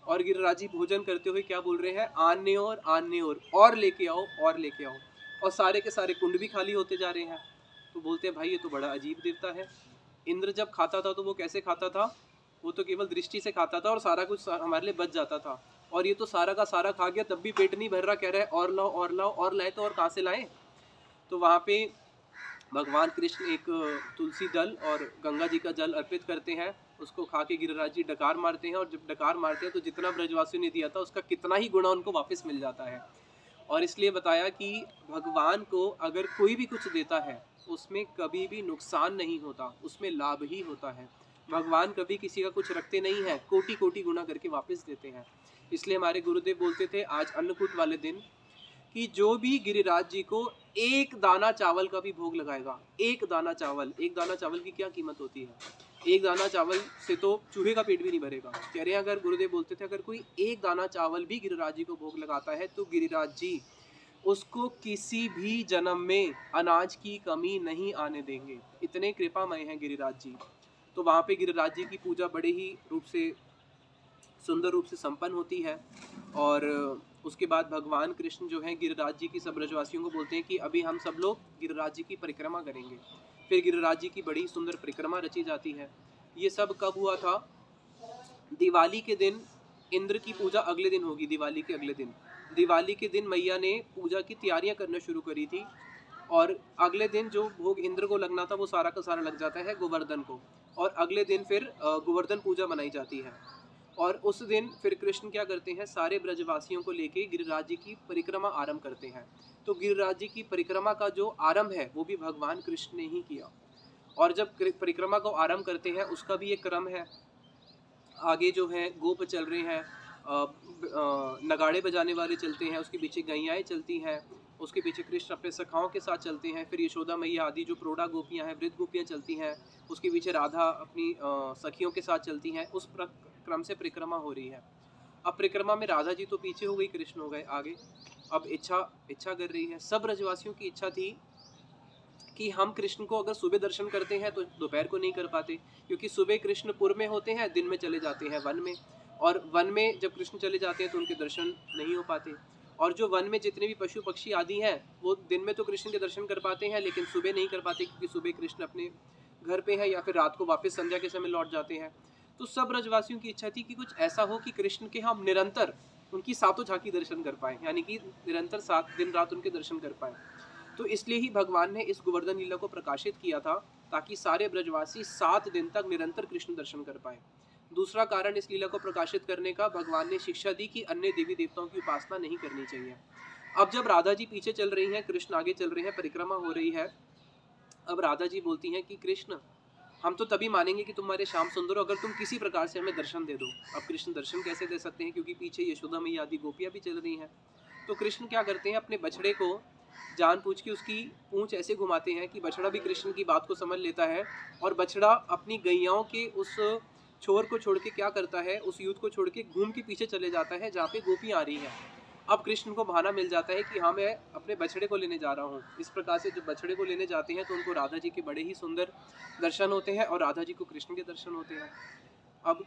और गिरिराज जी भोजन करते हुए क्या बोल रहे हैं, आने और लेके आओ और लेके आओ। और सारे के सारे कुंड भी खाली होते जा रहे हैं। तो बोलते हैं भाई ये तो बड़ा अजीब देवता है। इंद्र जब खाता था तो वो कैसे खाता था, वो तो केवल दृष्टि से खाता था और सारा कुछ हमारे लिए बच जाता था। और ये तो सारा का सारा खा गया तब भी पेट नहीं भर रहा, कह रहा है और लाओ और लाओ। और लाए तो और कहाँ से लाए। तो वहाँ पे भगवान कृष्ण एक तुलसी दल और गंगा जी का जल अर्पित करते हैं। उसको खा के गिरिराज जी डकार मारते हैं और जब डकार मारते हैं तो जितना ब्रजवासियों ने दिया था उसका कितना ही गुना उनको वापस मिल जाता है। और इसलिए बताया कि भगवान को अगर कोई भी कुछ देता है उसमें कभी भी नुकसान नहीं होता, उसमें लाभ ही होता है। भगवान कभी किसी का कुछ रखते नहीं हैं, कोटि कोटि गुना करके वापस देते हैं। इसलिए हमारे गुरुदेव बोलते थे आज अन्नकूट वाले दिन कि जो भी गिरिराज जी को एक दाना चावल का भी भोग लगाएगा, एक दाना चावल की क्या कीमत होती है, एक दाना चावल से तो चूहे का पेट भी नहीं भरेगा। कह रहे हैं अगर गुरुदेव बोलते थे अगर कोई एक दाना चावल भी गिरिराज जी को भोग लगाता है तो गिरिराज जी उसको किसी भी जन्म में अनाज की कमी नहीं आने देंगे। इतने कृपामय हैं गिरिराज जी। तो वहाँ पे गिरिराज जी की पूजा बड़े ही रूप से सुंदर रूप से संपन्न होती है। और उसके बाद भगवान कृष्ण जो है गिरिराज जी की सब ब्रजवासियों को बोलते हैं कि अभी हम सब लोग गिरिराज जी की परिक्रमा करेंगे। फिर गिरिराज जी की बड़ी सुंदर परिक्रमा रची जाती है। ये सब कब हुआ था, दिवाली के दिन। इंद्र की पूजा अगले दिन होगी, दिवाली के अगले दिन। दिवाली के दिन मैया ने पूजा की तैयारियां करना शुरू करी थी और अगले दिन जो भोग इंद्र को लगना था वो सारा का सारा लग जाता है गोवर्धन को। और अगले दिन फिर गोवर्धन पूजा मनाई जाती है। और उस दिन फिर कृष्ण क्या करते हैं, सारे ब्रजवासियों को लेके गिरिराज जी की परिक्रमा आरंभ करते हैं। तो गिरिराज जी की परिक्रमा का जो आरंभ है वो भी भगवान कृष्ण ने ही किया। और जब परिक्रमा को आरंभ करते हैं उसका भी एक क्रम है। आगे जो है गोप चल रहे हैं, नगाड़े बजाने वाले चलते हैं, उसके पीछे गैयाएँ चलती हैं, उसके पीछे कृष्ण अपने सखाओं के साथ चलते हैं, फिर यशोदा मैया आदि जो प्रोढ़ा गोपियाँ हैं, वृद्ध गोपियाँ चलती हैं, उसके पीछे राधा अपनी सखियों के साथ चलती हैं। उस क्रम से परिक्रमा हो रही है। अब परिक्रमा में राधा जी तो पीछे हो गई, कृष्ण हो गए आगे। अब इच्छा कर रही है, सब ब्रजवासियों की इच्छा थी कि हम कृष्ण को अगर सुबह दर्शन करते हैं तो दोपहर को नहीं कर पाते, क्योंकि सुबह कृष्णपुर में होते हैं, दिन में चले जाते हैं वन में। और वन में जब कृष्ण चले जाते हैं तो उनके दर्शन नहीं हो पाते। और जो वन में जितने भी पशु पक्षी आदि हैं वो दिन में तो कृष्ण के दर्शन कर पाते हैं लेकिन सुबह नहीं कर पाते, क्योंकि सुबह कृष्ण अपने घर पे है या फिर रात को वापस संध्या के समय लौट जाते हैं। तो सब ब्रजवासियों की इच्छा थी कि कुछ ऐसा हो कि कृष्ण के हम निरंतर उनकी सातों झांकी दर्शन कर पाए, यानी कि निरंतर 7 दिन रात उनके दर्शन कर पाए। तो इसलिए ही भगवान ने इस गोवर्धन लीला को प्रकाशित किया था, ताकि सारे ब्रजवासी 7 दिन तक निरंतर कृष्ण दर्शन कर पाए। दूसरा कारण इस लीला को प्रकाशित करने का, भगवान ने शिक्षा दी कि अन्य देवी देवताओं की उपासना नहीं करनी चाहिए। अब जब राधा जी पीछे चल रही हैं, कृष्ण आगे चल रहे हैं, परिक्रमा हो रही है। अब राधा जी बोलती हैं कि कृष्ण हम तो तभी मानेंगे कि तुम्हारे श्याम सुंदर अगर तुम किसी प्रकार से हमें दर्शन दे दो। अब कृष्ण दर्शन कैसे दे सकते हैं, क्योंकि पीछे यशोदा मैया आदि गोपियां भी चल रही हैं। तो कृष्ण क्या करते हैं, अपने बछड़े को जानबूझ के उसकी पूंछ ऐसे घुमाते हैं कि बछड़ा भी कृष्ण की बात को समझ लेता है। और बछड़ा अपनी गैयाओं के उस छोर को छोड़ के क्या करता है, उस युद्ध को छोड़ के घूम के पीछे चले जाता है जहाँ पे गोपियाँ आ रही हैं। अब कृष्ण को बहाना मिल जाता है कि हाँ मैं अपने बछड़े को लेने जा रहा हूँ। इस प्रकार से जब बछड़े को लेने जाते हैं तो उनको राधा जी के बड़े ही सुंदर दर्शन होते हैं और राधा जी को कृष्ण के दर्शन होते हैं। अब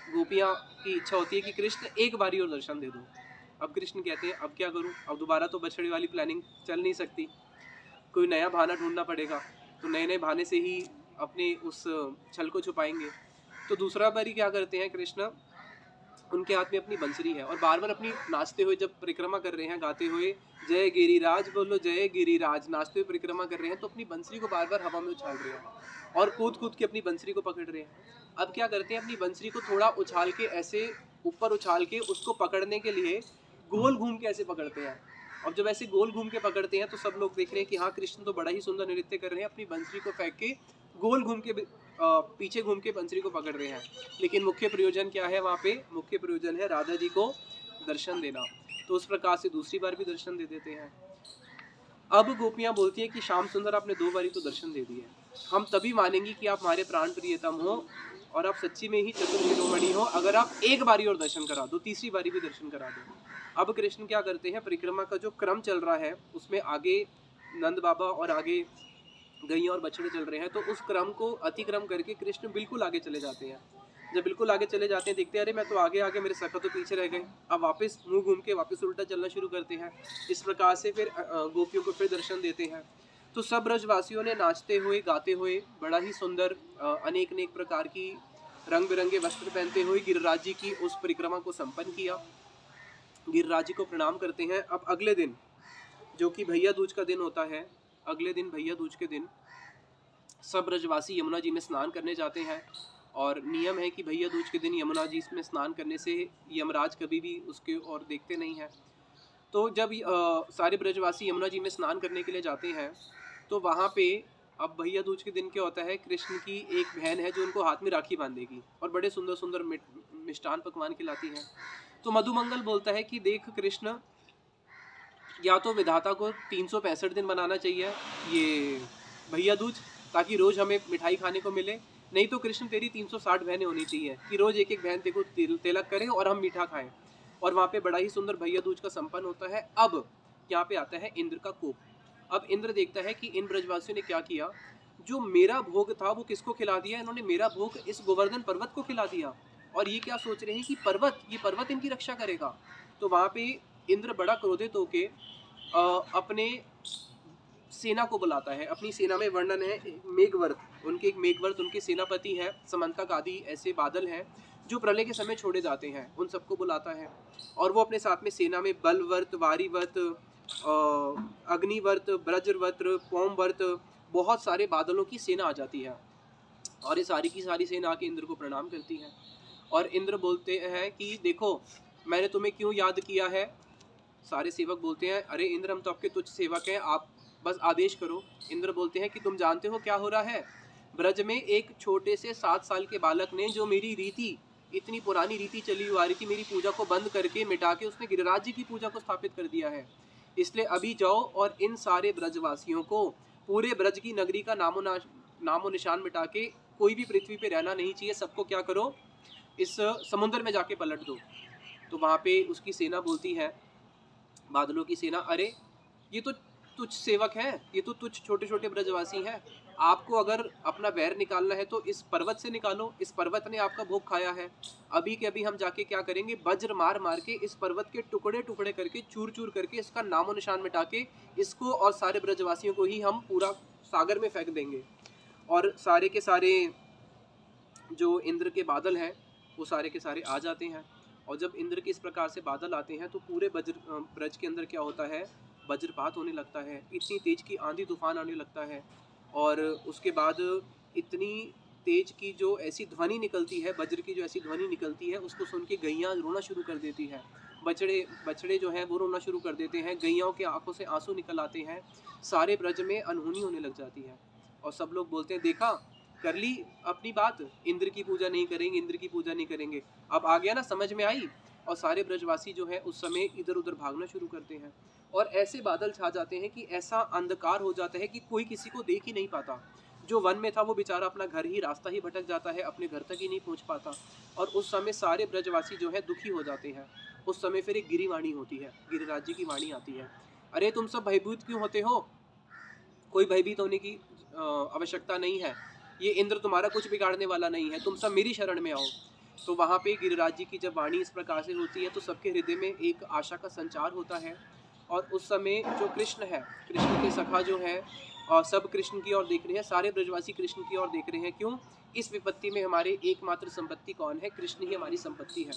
गोपियाँ की इच्छा होती है कि कृष्ण एक बारी और दर्शन दे दो। अब कृष्ण कहते हैं अब क्या करूं, अब दोबारा तो बछड़े वाली प्लानिंग चल नहीं सकती, कोई नया बहाना ढूंढना पड़ेगा। तो नए नए बहाने से ही अपने उस छल को छुपाएंगे। तो दूसरा बारी क्या करते हैं कृष्ण, उनके हाथ में अपनी बंसरी है और बार बार अपनी नाचते हुए जब परिक्रमा कर रहे हैं, गाते हुए जय गिरिराज बोलो जय गिरिराज, नाचते हुए परिक्रमा कर रहे हैं, तो अपनी बंसरी को बार बार हवा में उछाल रहे हैं और कूद कूद के अपनी बंसरी को पकड़ रहे हैं। अब क्या करते हैं, अपनी बंसरी को थोड़ा उछाल के ऐसे ऊपर उछाल के उसको पकड़ने के लिए गोल घूम के ऐसे पकड़ते हैं। और जब ऐसे गोल घूम के पकड़ते हैं तो सब लोग देख रहे हैं कि हाँ कृष्ण तो बड़ा ही सुंदर नृत्य कर रहे हैं, अपनी बंसरी को फेंक के गोल घूम के पीछे घूम के बंसरी को पकड़ रहे हैं। लेकिन मुख्य प्रयोजन क्या है, वहाँ पे मुख्य प्रयोजन है राधा जी को दर्शन देना। तो उस प्रकार से दूसरी बार भी दर्शन दे देते हैं। अब गोपियाँ बोलती है कि श्याम सुंदर आपने 2 बारी तो दर्शन दे दिए, हम तभी मानेंगे कि आप हमारे प्राण प्रियतम हो और आप सच्ची में ही चतुर्शिरोमणि हो अगर आप एक बारी और दर्शन करा दो, तीसरी बारी भी दर्शन करा दो। अब कृष्ण क्या करते हैं, परिक्रमा का जो क्रम चल रहा है उसमें आगे नंद बाबा और आगे गैया और बछड़े चल रहे हैं, तो उस क्रम को अतिक्रम करके कृष्ण बिल्कुल आगे चले जाते हैं। जब बिल्कुल आगे चले जाते हैं, देखते हैं अरे मैं तो आगे आगे, मेरे सखा तो पीछे रह गए। अब वापस मुंह घूम के वापस उल्टा चलना शुरू करते हैं। इस प्रकार से फिर गोपियों को फिर दर्शन देते हैं। तो सब ब्रजवासियों ने नाचते हुए गाते हुए बड़ा ही सुंदर अनेक अनेक प्रकार की रंग बिरंगे वस्त्र पहनते हुए गिरिराज जी की उस परिक्रमा को संपन्न किया। गिरिराज जी को प्रणाम करते हैं। अब अगले दिन जो कि भैया दूज का दिन होता है, अगले दिन भैया दूज के दिन सब ब्रजवासी यमुना जी में स्नान करने जाते हैं। और नियम है कि भैया दूज के दिन यमुना जी में स्नान करने से यमराज कभी भी उसके ओर देखते नहीं हैं। तो जब सारे ब्रजवासी यमुना जी में स्नान करने के लिए जाते हैं, तो वहाँ पे अब भैया दूज के दिन क्या होता है, कृष्ण की एक बहन है जो उनको हाथ में राखी बांधेगी और बड़े सुंदर सुंदर मिष्टान पकवान खिलाती है। तो मधुमंगल बोलता है कि देख कृष्ण, या तो विधाता को 365 दिन बनाना चाहिए ये भैया दूज, ताकि रोज हमें मिठाई खाने को मिले, नहीं तो कृष्ण तेरी 360 बहनें होनी चाहिए कि रोज एक एक बहन तेरे को तिलक करें और हम मीठा खाएं। और वहाँ पे बड़ा ही सुंदर भैया दूज का संपन्न होता है। अब यहाँ पे आता है इंद्र का कोप। अब इंद्र देखता है कि इन ब्रजवासियों ने क्या किया, जो मेरा भोग था वो किसको खिला दिया, इन्होंने मेरा भोग इस गोवर्धन पर्वत को खिला दिया। और ये क्या सोच रहे हैं कि ये पर्वत इनकी रक्षा करेगा। तो वहाँ पे इंद्र बड़ा क्रोधित होके अपने सेना को बुलाता है। अपनी सेना में वर्णन है मेघवर्त, उनके एक मेघवर्त उनके सेनापति हैं, समंतक आदि ऐसे बादल हैं जो प्रलय के समय छोड़े जाते हैं, उन सबको बुलाता है। और वो अपने साथ में सेना में बलवर्त, वारीवर्त, अग्निवर्त, ब्रजवर्त, पोमवर्त, बहुत सारे बादलों की सेना आ जाती है। और ये सारी की सारी सेना आके इंद्र को प्रणाम करती है। और इंद्र बोलते हैं कि देखो मैंने तुम्हें क्यों याद किया है। सारे सेवक बोलते हैं अरे इंद्र, हम तो आपके तुच्छ सेवक हैं, आप बस आदेश करो। इंद्र बोलते हैं कि तुम जानते हो क्या हो रहा है। ब्रज में एक छोटे से 7 साल के बालक ने, जो मेरी रीति, इतनी पुरानी रीति चली हुई आ रही थी, मेरी पूजा को बंद करके मिटा के उसने गिरिराज जी की पूजा को स्थापित कर दिया है। इसलिए अभी जाओ और इन सारे ब्रजवासियों को, पूरे ब्रज की नगरी का नामो निशान मिटा के, कोई भी पृथ्वी पे रहना नहीं चाहिए, सबको क्या करो, इस समुद्र में जाके पलट दो। तो वहाँ पे उसकी सेना बोलती है, बादलों की सेना, अरे ये तो तुच्छ सेवक हैं, ये तो तुच्छ छोटे छोटे ब्रजवासी हैं। आपको अगर अपना वैर निकालना है तो इस पर्वत से निकालो, इस पर्वत ने आपका भोग खाया है। अभी के अभी हम जाके क्या करेंगे, वज्र मार मार के इस पर्वत के टुकड़े टुकड़े करके, चूर चूर करके, इसका नामो निशान मिटा के, इसको और सारे ब्रजवासियों को ही हम पूरा सागर में फेंक देंगे। और सारे के सारे जो इंद्र के बादल हैं वो सारे के सारे आ जाते हैं। और जब इंद्र के इस प्रकार से बादल आते हैं तो पूरे ब्रज के अंदर क्या होता है, वज्रपात होने लगता है, इतनी तेज की आंधी तूफान आने लगता है। और उसके बाद इतनी तेज की जो ऐसी ध्वनि निकलती है, वज्र की जो ऐसी ध्वनि निकलती है, उसको सुन के गैयाँ रोना शुरू कर देती है। बछड़े जो हैं वो रोना शुरू कर देते हैं, गैयाओं के आंखों से आंसू निकल आते हैं, सारे ब्रज में अनहोनी होने लग जाती है। और सब लोग बोलते हैं देखा, कर ली अपनी बात, इंद्र की पूजा नहीं करेंगे, इंद्र की पूजा नहीं करेंगे। अब आ गया ना, समझ में आई। और सारे ब्रजवासी जो है उस समय इधर उधर भागना शुरू करते हैं। और ऐसे बादल छा जाते हैं कि ऐसा अंधकार हो जाता है कि कोई किसी को देख ही नहीं पाता। जो वन में था वो बेचारा अपना घर ही, रास्ता ही भटक जाता है, अपने घर तक ही नहीं पहुंच पाता। और उस समय सारे ब्रजवासी जो है दुखी हो जाते हैं। उस समय फिर एक गिरिवाणी होती है, गिरिराज जी की वाणी आती है, अरे तुम सब भयभीत क्यों होते हो, कोई भयभीत होने की आवश्यकता नहीं है, ये इंद्र तुम्हारा कुछ बिगाड़ने वाला नहीं है, तुम सब मेरी शरण में आओ। तो वहाँ पे गिरिराज जी की जब वाणी इस प्रकार से होती है तो सबके हृदय में एक आशा का संचार होता है। और उस समय जो कृष्ण है, कृष्ण के सखा जो है, सब कृष्ण की ओर देख रहे हैं, सारे ब्रजवासी कृष्ण की ओर देख रहे हैं। क्यों, इस विपत्ति में हमारे एकमात्र संपत्ति कौन है, कृष्ण ही हमारी संपत्ति है।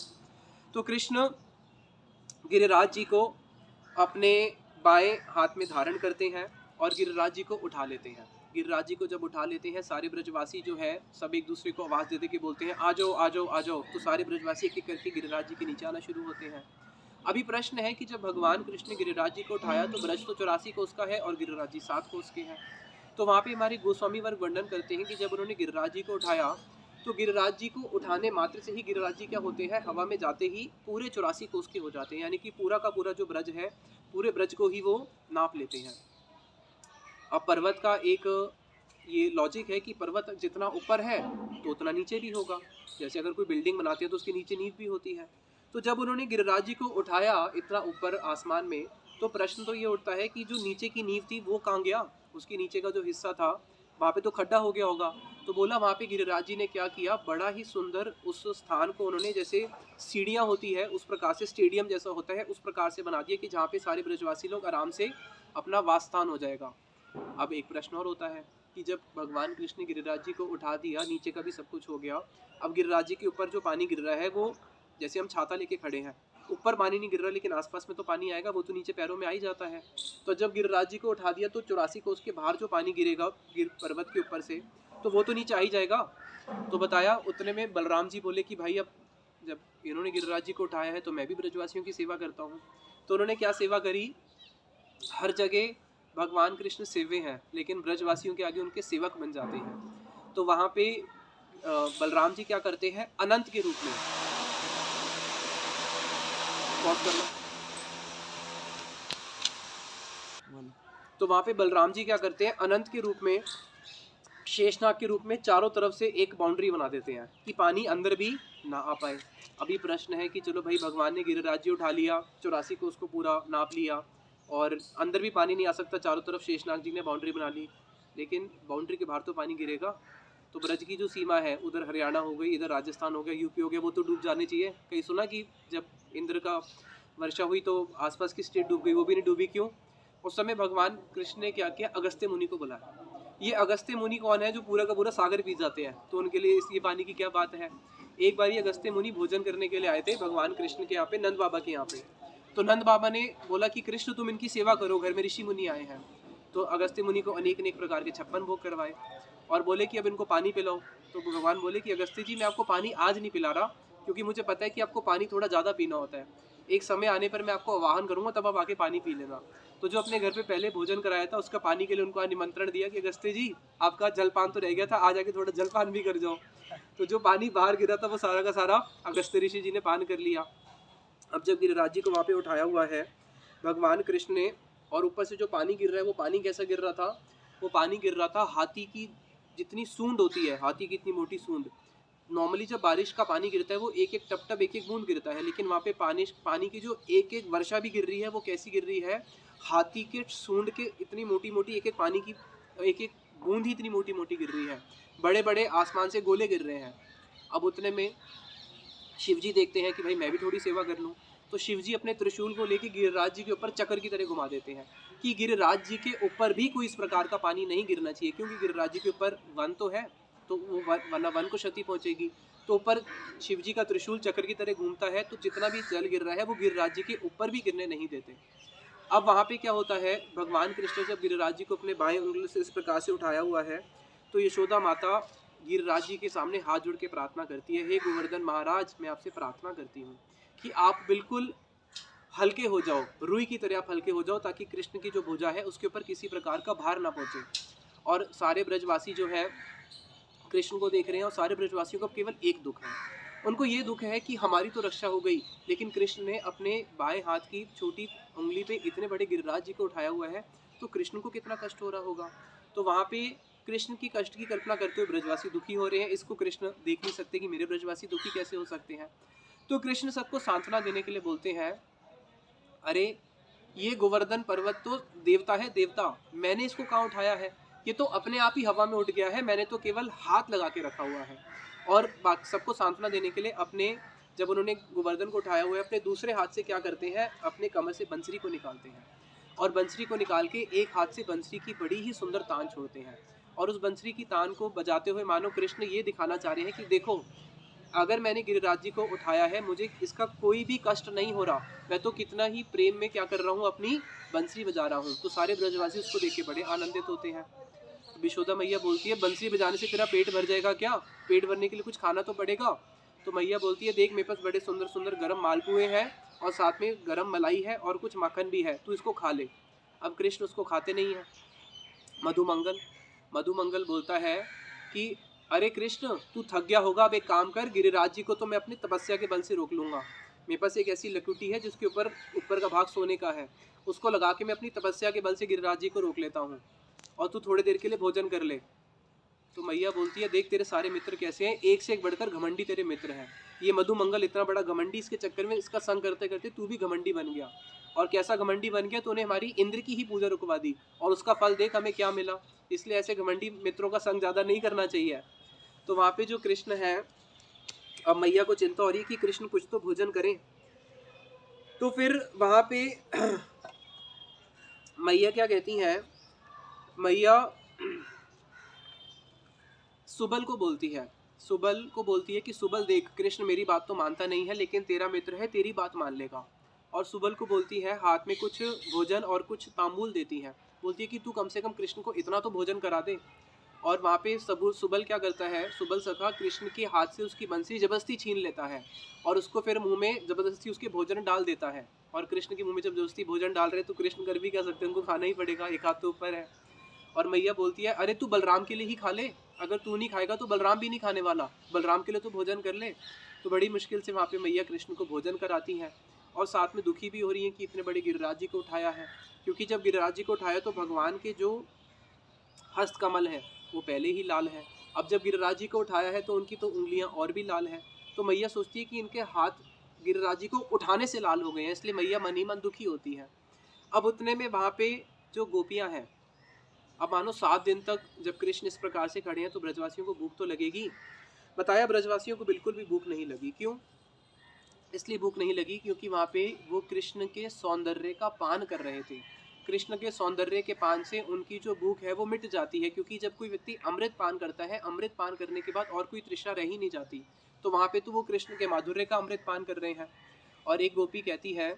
तो कृष्ण गिरिराज जी को अपने बाएं हाथ में धारण करते हैं और गिरिराज जी को उठा लेते हैं। गिरिराज जी को जब उठा लेते हैं, सारे ब्रजवासी जो है सब एक दूसरे को आवाज़ देते के बोलते हैं आ जाओ आ जाओ आ जाओ। तो सारे ब्रजवासी एक एक करके गिरिराज जी के नीचे आना शुरू होते हैं। अभी प्रश्न है कि जब भगवान कृष्ण ने गिरिराज जी को उठाया तो ब्रज तो 84 कोस का है और गिरिराज जी 7 कोस के हैं। तो वहाँ पे हमारे गोस्वामी वर्ग वर्णन करते हैं कि जब उन्होंने गिरिराज जी को उठाया तो गिरिराज जी को उठाने मात्र से ही गिरिराज जी क्या होते हैं, हवा में जाते ही पूरे 84 कोस के हो जाते हैं, यानी कि पूरा का पूरा जो ब्रज है, पूरे ब्रज को ही वो नाप लेते हैं। अब पर्वत का एक ये लॉजिक है कि पर्वत जितना ऊपर है तो उतना नीचे भी होगा। जैसे अगर कोई बिल्डिंग बनाते हैं तो उसके नीचे नींव भी होती है। तो जब उन्होंने गिरिराज जी को उठाया इतना ऊपर आसमान में, तो प्रश्न तो ये उठता है कि जो नीचे की नींव थी वो कहाँ गया, उसके नीचे का जो हिस्सा था वहाँ पे तो खड्डा हो गया होगा। तो बोला वहाँ पे गिरिराज जी ने क्या किया, बड़ा ही सुंदर उस स्थान को उन्होंने, जैसे सीढ़ियाँ होती है उस प्रकार से, स्टेडियम जैसा होता है उस प्रकार से बना दिया कि जहाँ पे सारे ब्रजवासी लोग आराम से अपना वास स्थान हो जाएगा। अब एक प्रश्न और होता है कि जब भगवान कृष्ण ने गिरिराज जी को उठा दिया, नीचे का भी सब कुछ हो गया, अब गिरिराज जी के ऊपर जो पानी गिर रहा है वो, जैसे हम छाता लेके खड़े हैं, ऊपर पानी नहीं गिर रहा लेकिन आसपास में तो पानी आएगा, वो तो नीचे पैरों में आ ही जाता है। तो जब गिरिराज जी को उठा दिया तो 84 कोस के बाहर जो पानी गिरेगा गिर पर्वत के ऊपर से, तो वो तो नीचे आ ही जाएगा। तो बताया, उतने में बलराम जी बोले कि भाई अब जब इन्होंने गिरिराज जी को उठाया है तो मैं भी ब्रजवासियों की सेवा करता हूँ। तो उन्होंने क्या सेवा करी, हर जगह भगवान कृष्ण सेव्य हैं लेकिन ब्रजवासियों के आगे उनके सेवक बन जाते हैं। तो वहाँ पे बलराम जी क्या करते हैं, अनंत के रूप में, पॉज करना, तो वहाँ पे बलराम जी क्या करते हैं, अनंत के रूप में, शेषनाग के रूप में चारों तरफ से एक बाउंड्री बना देते हैं कि पानी अंदर भी ना आ पाए। अभी प्रश्न है कि चलो भाई भगवान ने गिरिराज जी उठा लिया, 84 को उसको पूरा नाप लिया और अंदर भी पानी नहीं आ सकता, चारों तरफ शेषनाग जी ने बाउंड्री बना ली, लेकिन बाउंड्री के बाहर तो पानी गिरेगा। तो ब्रज की जो सीमा है, उधर हरियाणा हो गई, इधर राजस्थान हो गया, यूपी हो गया, वो तो डूब जाने चाहिए। कहीं सुना कि जब इंद्र का वर्षा हुई तो आसपास की स्टेट डूब गई, वो भी नहीं डूबी, क्यों? उस समय भगवान कृष्ण ने क्या किया, अगस्त्य मुनि को बुलाया। ये अगस्त्य मुनि कौन है, जो पूरा का पूरा सागर पी जाते हैं, तो उनके लिए इस ये पानी की क्या बात है। एक बार ये अगस्त्य मुनि भोजन करने के लिए आए थे भगवान कृष्ण के यहाँ पे, नंद बाबा के यहाँ पे। तो नंद बाबा ने बोला कि कृष्ण तुम इनकी सेवा करो, घर में ऋषि मुनि आए हैं। तो अगस्त्य मुनि को अनेक अनेक प्रकार के 56 भोग करवाए और बोले कि अब इनको पानी पिलाओ। तो भगवान बोले कि अगस्त्य जी मैं आपको पानी आज नहीं पिला रहा, क्योंकि मुझे पता है कि आपको पानी थोड़ा ज़्यादा पीना होता है, एक समय आने पर मैं आपको आवाहन करूंगा, तब आप आके पानी पी लेना। तो जो अपने घर पे पहले भोजन कराया था उसका पानी के लिए उनको निमंत्रण दिया कि अगस्त्य जी आपका जलपान तो रह गया था, आज आके थोड़ा जलपान भी कर जाओ। तो जो पानी बाहर गिरा था वो सारा का सारा अगस्त्य ऋषि जी ने पान कर लिया। अब जब गिरिराज जी को वहाँ पे उठाया हुआ है भगवान कृष्ण ने, और ऊपर से जो पानी गिर रहा है वो पानी कैसा गिर रहा था, वो पानी गिर रहा था हाथी की जितनी सूंड होती है, हाथी की इतनी मोटी सूंड। नॉर्मली जब बारिश का पानी गिरता है वो एक एक टप टप एक एक बूंद गिरता है, लेकिन वहाँ पे पानी की जो एक एक वर्षा भी गिर रही है वो कैसी गिर रही है, हाथी के सूंड के इतनी मोटी मोटी एक एक पानी की एक एक बूंद ही इतनी मोटी मोटी गिर रही है, बड़े बड़े आसमान से गोले गिर रहे हैं। अब उतने में शिव जी देखते हैं कि भाई मैं भी थोड़ी सेवा कर लूँ, तो शिव जी अपने त्रिशूल को लेके गिरिराज जी के ऊपर चक्कर की तरह घुमा देते हैं कि गिरिराज जी के ऊपर भी कोई इस प्रकार का पानी नहीं गिरना चाहिए, क्योंकि गिरिराज जी के ऊपर वन तो है तो वो वरना वन को क्षति पहुंचेगी। तो ऊपर शिव जी का त्रिशूल चक्र की तरह घूमता है, तो जितना भी जल गिर रहा है वो गिरिराज जी के ऊपर भी गिरने नहीं देते। अब वहाँ पे क्या होता है, भगवान कृष्ण जब गिरिराज जी को अपने बाएं उंगली से इस प्रकार से उठाया हुआ है, तो यशोदा माता गिरिराज जी के सामने हाथ जोड़ के प्रार्थना करती है, हे गोवर्धन महाराज मैं आपसे प्रार्थना करती हूँ कि आप बिल्कुल हल्के हो जाओ, रुई की तरह आप हल्के हो जाओ, ताकि कृष्ण की जो भुजा है उसके ऊपर किसी प्रकार का भार ना पहुँचे। और सारे ब्रजवासी जो है कृष्ण को देख रहे हैं, और सारे ब्रजवासियों को केवल एक दुख है, उनको ये दुख है कि हमारी तो रक्षा हो गई, लेकिन कृष्ण ने अपने बाएं हाथ की छोटी उंगली पे इतने बड़े गिरिराज जी को उठाया हुआ है, तो कृष्ण को कितना कष्ट हो रहा होगा। तो वहाँ पे कृष्ण की कष्ट की कल्पना करते हुए ब्रजवासी दुखी हो रहे हैं, इसको कृष्ण देख नहीं सकते कि मेरे ब्रजवासी दुखी कैसे हो सकते हैं। तो कृष्ण सबको सांत्वना देने के लिए बोलते हैं, अरे ये गोवर्धन पर्वत तो देवता है, देवता, मैंने इसको कहाँ उठाया है, ये तो अपने आप ही हवा में उठ गया है, मैंने तो केवल हाथ लगा के रखा हुआ है। और सबको सांत्वना देने के लिए अपने, जब उन्होंने गोवर्धन को उठाया हुआ है, अपने दूसरे हाथ से क्या करते हैं, अपने कमर से बंसरी को निकालते हैं, और बंसरी को निकाल के एक हाथ से बंसरी की बड़ी ही सुंदर तान छोड़ते हैं, और उस बंसरी की तान को बजाते हुए मानो कृष्ण ये दिखाना चाह रहे हैं कि देखो अगर मैंने गिरिराज जी को उठाया है, मुझे इसका कोई भी कष्ट नहीं हो रहा, मैं तो कितना ही प्रेम में क्या कर रहा हूँ, अपनी बंसरी बजा रहा हूँ। तो सारे ब्रजवासी उसको देख के बड़े आनंदित होते हैं। यशोदा मैया बोलती है, बंसरी बजाने से तेरा पेट भर जाएगा क्या, पेट भरने के लिए कुछ खाना तो पड़ेगा। तो मैया बोलती है, देख मेरे पास बड़े सुंदर सुंदर गर्म मालपुए हैं, और साथ में गर्म मलाई है, और कुछ माखन भी है, तू इसको खा ले। अब कृष्ण उसको खाते नहीं है। मधुमंगल बोलता है कि अरे कृष्ण तू थक गया होगा, अब एक काम कर, गिरिराज जी को तो मैं अपनी तपस्या के बल से रोक लूंगा, मेरे पास एक ऐसी लकुटी है जिसके ऊपर का भाग सोने का है, उसको लगा के मैं अपनी तपस्या के बल से गिरिराज जी को रोक लेता हूँ, और तू थोड़ी देर के लिए भोजन कर ले। तो मैया बोलती है, देख तेरे सारे मित्र कैसे हैं, एक से एक बढ़कर घमंडी तेरे मित्र हैं, ये मधुमंगल इतना बड़ा घमंडी, इसके चक्कर में इसका संग करते करते तू भी घमंडी बन गया, और कैसा घमंडी बन गया, तूने हमारी इंद्र की ही पूजा रुकवा दी और उसका फल देख हमें क्या मिला। इसलिए ऐसे घमंडी मित्रों का संग ज़्यादा नहीं करना चाहिए। तो वहाँ पे जो कृष्ण है, अब मैया को चिंता हो रही है कि कृष्ण कुछ तो भोजन करें। तो फिर वहाँ पे मैया क्या कहती हैं, मैया सुबल को बोलती है, सुबल को बोलती है कि सुबल देख, कृष्ण मेरी बात तो मानता नहीं है लेकिन तेरा मित्र है, तेरी बात मान लेगा। और सुबल को बोलती है, हाथ में कुछ भोजन और कुछ तांबूल देती है, बोलती है कि तू कम से कम कृष्ण को इतना तो भोजन करा दे। और वहाँ पे सुबल क्या करता है, सुबल सखा कृष्ण के हाथ से उसकी बंसरी जबरदस्ती छीन लेता है और उसको फिर मुंह में जबरदस्ती उसके भोजन डाल देता है। और कृष्ण के मुंह में जब जबरदस्ती भोजन डाल रहे हैं तो कृष्ण कर भी क्या सकते हैं, उनको खाना ही पड़ेगा, एक हाथ तो ऊपर है। और मैया बोलती है, अरे तू बलराम के लिए ही खा ले, अगर तू नहीं खाएगा तो बलराम भी नहीं खाने वाला, बलराम के लिए तो भोजन कर ले। तो बड़ी मुश्किल से वहाँ पे मैया कृष्ण को भोजन कराती हैं और साथ में दुखी भी हो रही है कि इतने बड़े गिरिराज जी को उठाया है। क्योंकि जब गिरिराज जी को उठाया तो भगवान के जो हस्त कमल है वो पहले ही लाल है, अब जब गिरिराज जी को उठाया है तो उनकी तो उंगलियां और भी लाल है। तो मैया सोचती है कि इनके हाथ गिरिराज जी को उठाने से लाल हो गए हैं, इसलिए मैया मन ही मन दुखी होती है। अब उतने में वहाँ पे जो गोपियां हैं, अब मानो 7 दिन तक जब कृष्ण इस प्रकार से खड़े हैं तो ब्रजवासियों को भूख तो लगेगी। बताया ब्रजवासियों को बिल्कुल भी भूख नहीं लगी। क्यों? इसलिए भूख नहीं लगी क्योंकि वहाँ पे वो कृष्ण के सौंदर्य का पान कर रहे थे। कृष्ण के सौंदर्य के पान से उनकी जो भूख है वो मिट जाती है, क्योंकि जब कोई व्यक्ति अमृत पान करता है, अमृत पान करने के बाद और कोई तृष्णा रह ही नहीं जाती। तो वहाँ पे तो वो कृष्ण के माधुर्य का अमृत पान कर रहे हैं। और एक गोपी कहती है,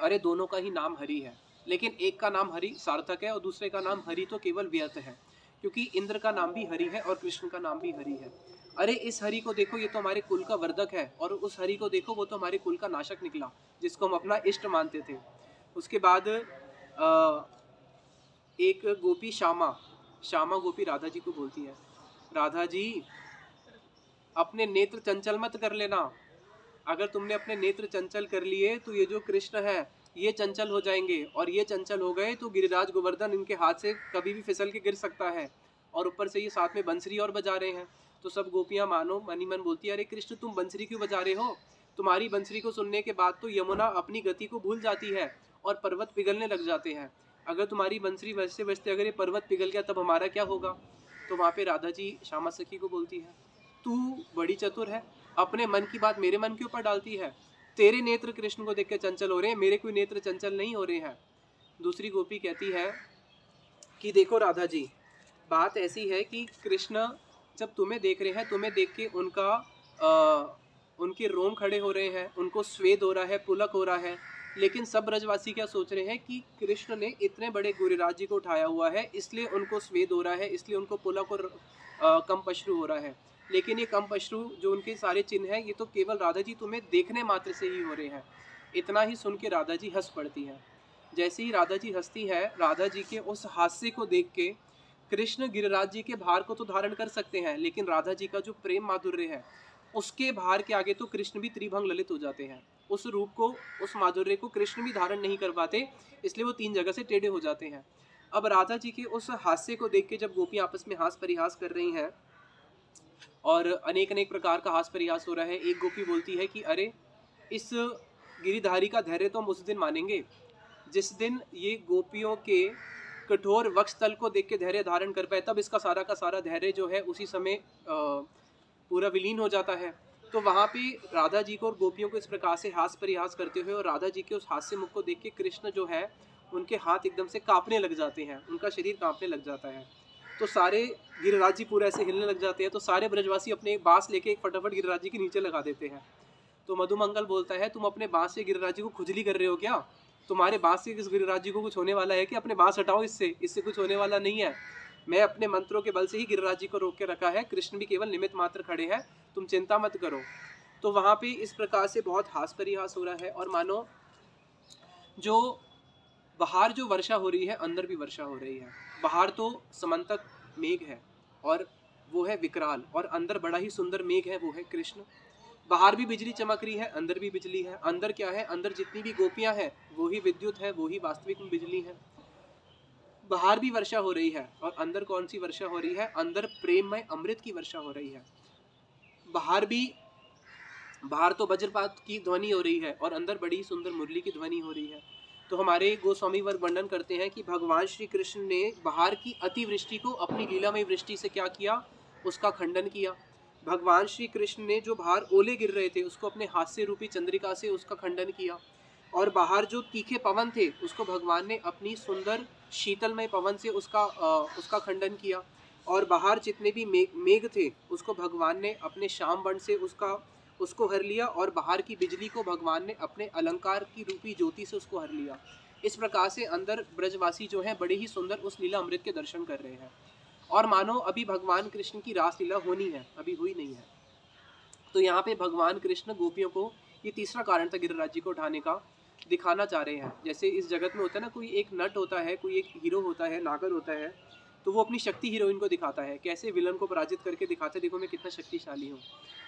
अरे दोनों का ही नाम हरि है, लेकिन एक का नाम हरि सार्थक है और दूसरे का नाम हरि तो केवल व्यर्थ है, क्योंकि इंद्र का नाम भी हरि है और कृष्ण का नाम भी हरि है। अरे इस हरि को देखो, ये तो हमारे कुल का वर्धक है, और उस हरि को देखो, वो तो हमारे कुल का नाशक निकला, जिसको हम अपना इष्ट मानते थे। उसके बाद एक गोपी श्यामा गोपी राधा जी को बोलती है, राधा जी अपने नेत्र चंचल मत कर लेना, अगर तुमने अपने नेत्र चंचल कर लिए तो ये जो कृष्ण है ये चंचल हो जाएंगे, और ये चंचल हो गए तो गिरिराज गोवर्धन इनके हाथ से कभी भी फिसल के गिर सकता है, और ऊपर से ये साथ में बंसरी और बजा रहे हैं। तो सब गोपियां मानो मनी मन बोलती है, अरे कृष्ण तुम बंसरी क्यों बजा रहे हो, तुम्हारी बंसरी को सुनने के बाद तो यमुना अपनी गति को भूल जाती है और पर्वत पिघलने लग जाते हैं, अगर तुम्हारी बंसरी बजते बजते अगर ये पर्वत पिघल गया तब हमारा क्या होगा। तो वहाँ पे राधा जी श्यामा सखी को बोलती है, तू बड़ी चतुर है, अपने मन की बात मेरे मन के ऊपर डालती है, तेरे नेत्र कृष्ण को देख के चंचल हो रहे हैं, मेरे कोई नेत्र चंचल नहीं हो रहे हैं। दूसरी गोपी कहती है कि देखो राधा जी, बात ऐसी है कि कृष्ण जब तुम्हें देख रहे हैं, तुम्हें देख के उनके रोम खड़े हो रहे हैं, उनको स्वेद हो रहा है, पुलक हो रहा है, लेकिन सब ब्रजवासी क्या सोच रहे हैं कि कृष्ण ने इतने बड़े गिरिराज जी को उठाया हुआ है, इसलिए उनको स्वेद हो रहा है, इसलिए उनको पुलक और कंपश्रु हो रहा है। लेकिन ये कंपश्रु जो उनके सारे चिन्ह हैं, ये तो केवल राधा जी तुम्हें देखने मात्र से ही हो रहे हैं। इतना ही सुन के राधा जी हंस पड़ती है। जैसे ही राधा जी हंसती है, राधा जी के उस हास्य को देख के कृष्ण गिरिराज जी के भार को तो धारण कर सकते हैं, लेकिन राधा जी का जो प्रेम माधुर्य है उसके भार के आगे तो कृष्ण भी त्रिभंग ललित हो जाते हैं। उस रूप को, उस माधुर्य को कृष्ण भी धारण नहीं कर पाते, इसलिए वो 3 जगह से टेढ़े हो जाते हैं। अब राधा जी के उस हास्य को देख के जब गोपियां आपस में हास परिहास कर रही हैं और अनेक अनेक प्रकार का हास परिहास हो रहा है, एक गोपी बोलती है कि अरे इस गिरिधारी का धैर्य तो हम उस दिन मानेंगे जिस दिन ये गोपियों के कठोर वक्षस्थल को देख के धैर्य धारण कर पाए, तब इसका सारा का सारा धैर्य जो है उसी समय पूरा विलीन हो जाता है। तो वहाँ पे राधा जी को और गोपियों को इस प्रकार से हास परिहास करते हुए और राधा जी के उस हास्य मुख को देख के कृष्ण जो है उनके हाथ एकदम से कांपने लग जाते हैं, उनका शरीर कांपने लग जाता है। तो सारे गिरिराज जी पूरा ऐसे हिलने लग जाते हैं, तो सारे ब्रजवासी अपने बांस लेके एक फटाफट गिरिराज जी के नीचे लगा देते हैं। तो मधुमंगल बोलता है, तुम अपने बांस से गिरिराज जी को खुजली कर रहे हो क्या, तुम्हारे बांस से किस गिरिराज जी को कुछ होने वाला है कि, अपने बांस हटाओ, इससे कुछ होने वाला नहीं है, मैं अपने मंत्रों के बल से ही गिरिराज जी को रोक के रखा है, कृष्ण भी केवल निमित्त मात्र खड़े हैं, तुम चिंता मत करो। तो वहाँ पे इस प्रकार से बहुत हास परिहास हो रहा है, और मानो जो बाहर जो वर्षा हो रही है अंदर भी वर्षा हो रही है। बाहर तो समंतक मेघ है और वो है विकराल, और अंदर बड़ा ही सुंदर मेघ है, वो है कृष्ण। बाहर भी बिजली चमक रही है, अंदर भी बिजली है। अंदर क्या है, अंदर जितनी भी गोपियां हैं वो ही विद्युत है, वो ही वास्तविक बिजली है। बाहर भी वर्षा हो रही है और अंदर कौन सी वर्षा हो रही है, अंदर प्रेम में अमृत की वर्षा हो रही है। बाहर भी बाहर तो वज्रपात की ध्वनि हो रही है और अंदर बड़ी सुंदर मुरली की ध्वनि हो रही है। तो हमारे गोस्वामी वर्ग वर्णन करते हैं कि भगवान श्री कृष्ण ने बाहर की अतिवृष्टि को अपनी लीलामय वृष्टि से क्या किया, उसका खंडन किया। भगवान श्री कृष्ण ने जो बाहर ओले गिर रहे थे उसको अपने हास्य रूपी चंद्रिका से उसका खंडन किया। और बाहर जो तीखे पवन थे उसको भगवान ने अपनी सुंदर शीतलमय पवन से उसका खंडन किया। और बाहर जितने भी मेघ थे उसको भगवान ने अपने श्याम वर्ण से उसको हर लिया। और बाहर की बिजली को भगवान ने अपने अलंकार की रूपी ज्योति से उसको हर लिया। इस प्रकार से अंदर ब्रजवासी जो है बड़े ही सुंदर उस लीला अमृत के दर्शन कर रहे हैं। और मानो अभी भगवान कृष्ण की रासलीला होनी है, अभी हुई नहीं है। तो यहाँ पे भगवान कृष्ण गोपियों को, ये तीसरा कारण था गिरिराज जी को उठाने का, दिखाना चाह रहे हैं। जैसे इस जगत में होता है ना, कोई एक नट होता है, कोई एक हीरो होता है, नागर होता है, तो वो अपनी शक्ति हीरोइन को दिखाता है, कैसे विलन को पराजित करके दिखाता है, देखो मैं कितना शक्तिशाली हूँ।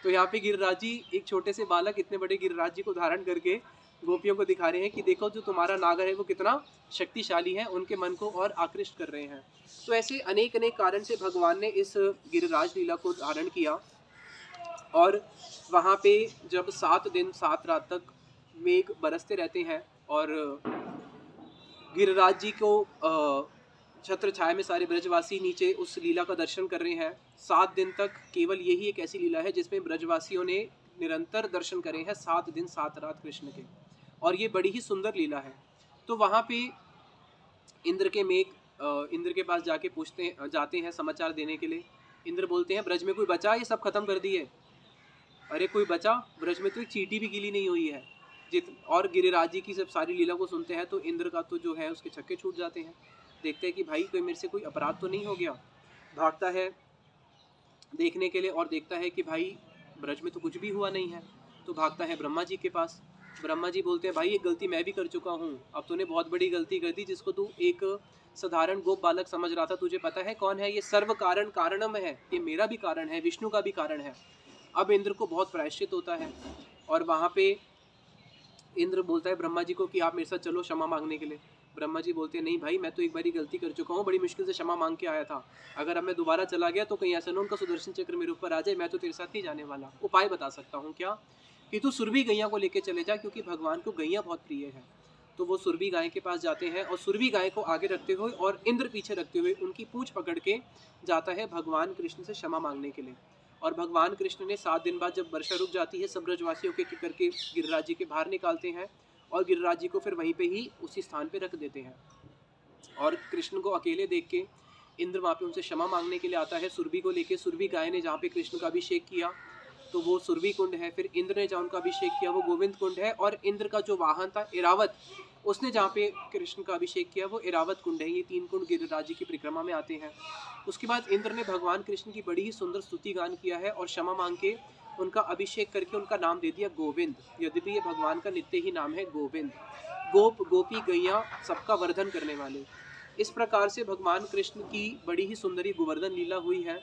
तो यहाँ पे गिरिराज जी एक छोटे से बालक इतने बड़े गिरिराज जी को धारण करके गोपियों को दिखा रहे हैं कि देखो जो तुम्हारा नागर है वो कितना शक्तिशाली है, उनके मन को और आकृष्ट कर रहे हैं। तो ऐसे अनेक अनेक कारण से भगवान ने इस गिरिराज लीला को धारण किया। और वहाँ पे जब 7 दिन 7 रात तक मेघ बरसते रहते हैं और गिरिराज जी को छत्र छाया में सारे ब्रजवासी नीचे उस लीला का दर्शन कर रहे हैं। 7 दिन तक केवल यही एक ऐसी लीला है जिसमें ब्रजवासियों ने निरंतर दर्शन करे हैं 7 दिन 7 रात कृष्ण के, और ये बड़ी ही सुंदर लीला है। तो वहाँ पे इंद्र के पास जाते हैं समाचार देने के लिए। इंद्र बोलते हैं ब्रज में कोई बचा, ये सब खत्म कर दिए। अरे कोई बचा? ब्रज में तो एक चींटी भी गीली नहीं हुई है। और गिरिराज जी की जब सारी लीला को सुनते हैं तो इंद्र का तो जो है उसके छक्के छूट जाते हैं। देखते हैं कि भाई कोई मेरे से कोई अपराध तो नहीं हो गया। भागता है देखने के लिए और देखता है कि भाई ब्रज में तो कुछ भी हुआ नहीं है। तो भागता है ब्रह्मा जी के पास। ब्रह्मा जी बोलते हैं भाई ये गलती मैं भी कर चुका हूँ, अब तूने बहुत बड़ी गलती कर दी। जिसको तू एक साधारण गोप बालक समझ रहा था, तुझे पता है कौन है ये? सर्व कारण कारणम है, ये मेरा भी कारण है, विष्णु का भी कारण है। अब इंद्र को बहुत प्रायश्चित होता है और वहाँ पे इंद्र बोलता है ब्रह्मा जी को कि आप मेरे साथ चलो क्षमा मांगने के लिए। ब्रह्मा जी बोलते हैं नहीं भाई, मैं तो एक बारी गलती कर चुका हूँ, बड़ी मुश्किल से क्षमा मांग के आया था। अगर अब मैं दोबारा चला गया तो कहीं ऐसा ना उनका सुदर्शन चक्र मेरे ऊपर आ जाए, मैं तो तेरे साथ नहीं जाने वाला। उपाय बता सकता हूँ क्या, कि तू सुरभि गैया को लेके चले जा, क्योंकि भगवान को गैया बहुत प्रिय है। तो वो सुरभि गाय के पास जाते हैं और सुरभि गाय को आगे रखते हुए और इंद्र पीछे रखते हुए उनकी पूंछ पकड़ के जाता है भगवान कृष्ण से क्षमा मांगने के लिए। और भगवान कृष्ण ने 7 दिन बाद जब वर्षा रुक जाती है, सब ब्रजवासियों के करके गिरिराज जी के बाहर निकालते हैं और गिरिराज जी को फिर वहीं पे ही उसी स्थान पे रख देते हैं। और कृष्ण को अकेले देख के इंद्र वहाँ पे उनसे क्षमा मांगने के लिए आता है सुरभि को लेके। सुरभि गाय ने जहाँ पे कृष्ण का अभिषेक किया तो वो सुरभि कुंड है। फिर इंद्र ने जहाँ उनका अभिषेक किया वो गोविंद कुंड है। और इंद्र का जो वाहन था एरावत, उसने जहाँ पे कृष्ण का अभिषेक किया वो एरावत कुंड है। ये 3 कुंड गिरिराज जी की परिक्रमा में आते हैं। उसके बाद इंद्र ने भगवान कृष्ण की बड़ी ही सुंदर स्तुति गान किया है और क्षमा मांग के उनका अभिषेक करके उनका नाम दे दिया गोविंद। यद्यपि ये भगवान का नित्य ही नाम है गोविंद। गोप गोपी गैया सबका वर्धन करने वाले। इस प्रकार से भगवान कृष्ण की बड़ी ही सुंदरी गोवर्धन लीला हुई है।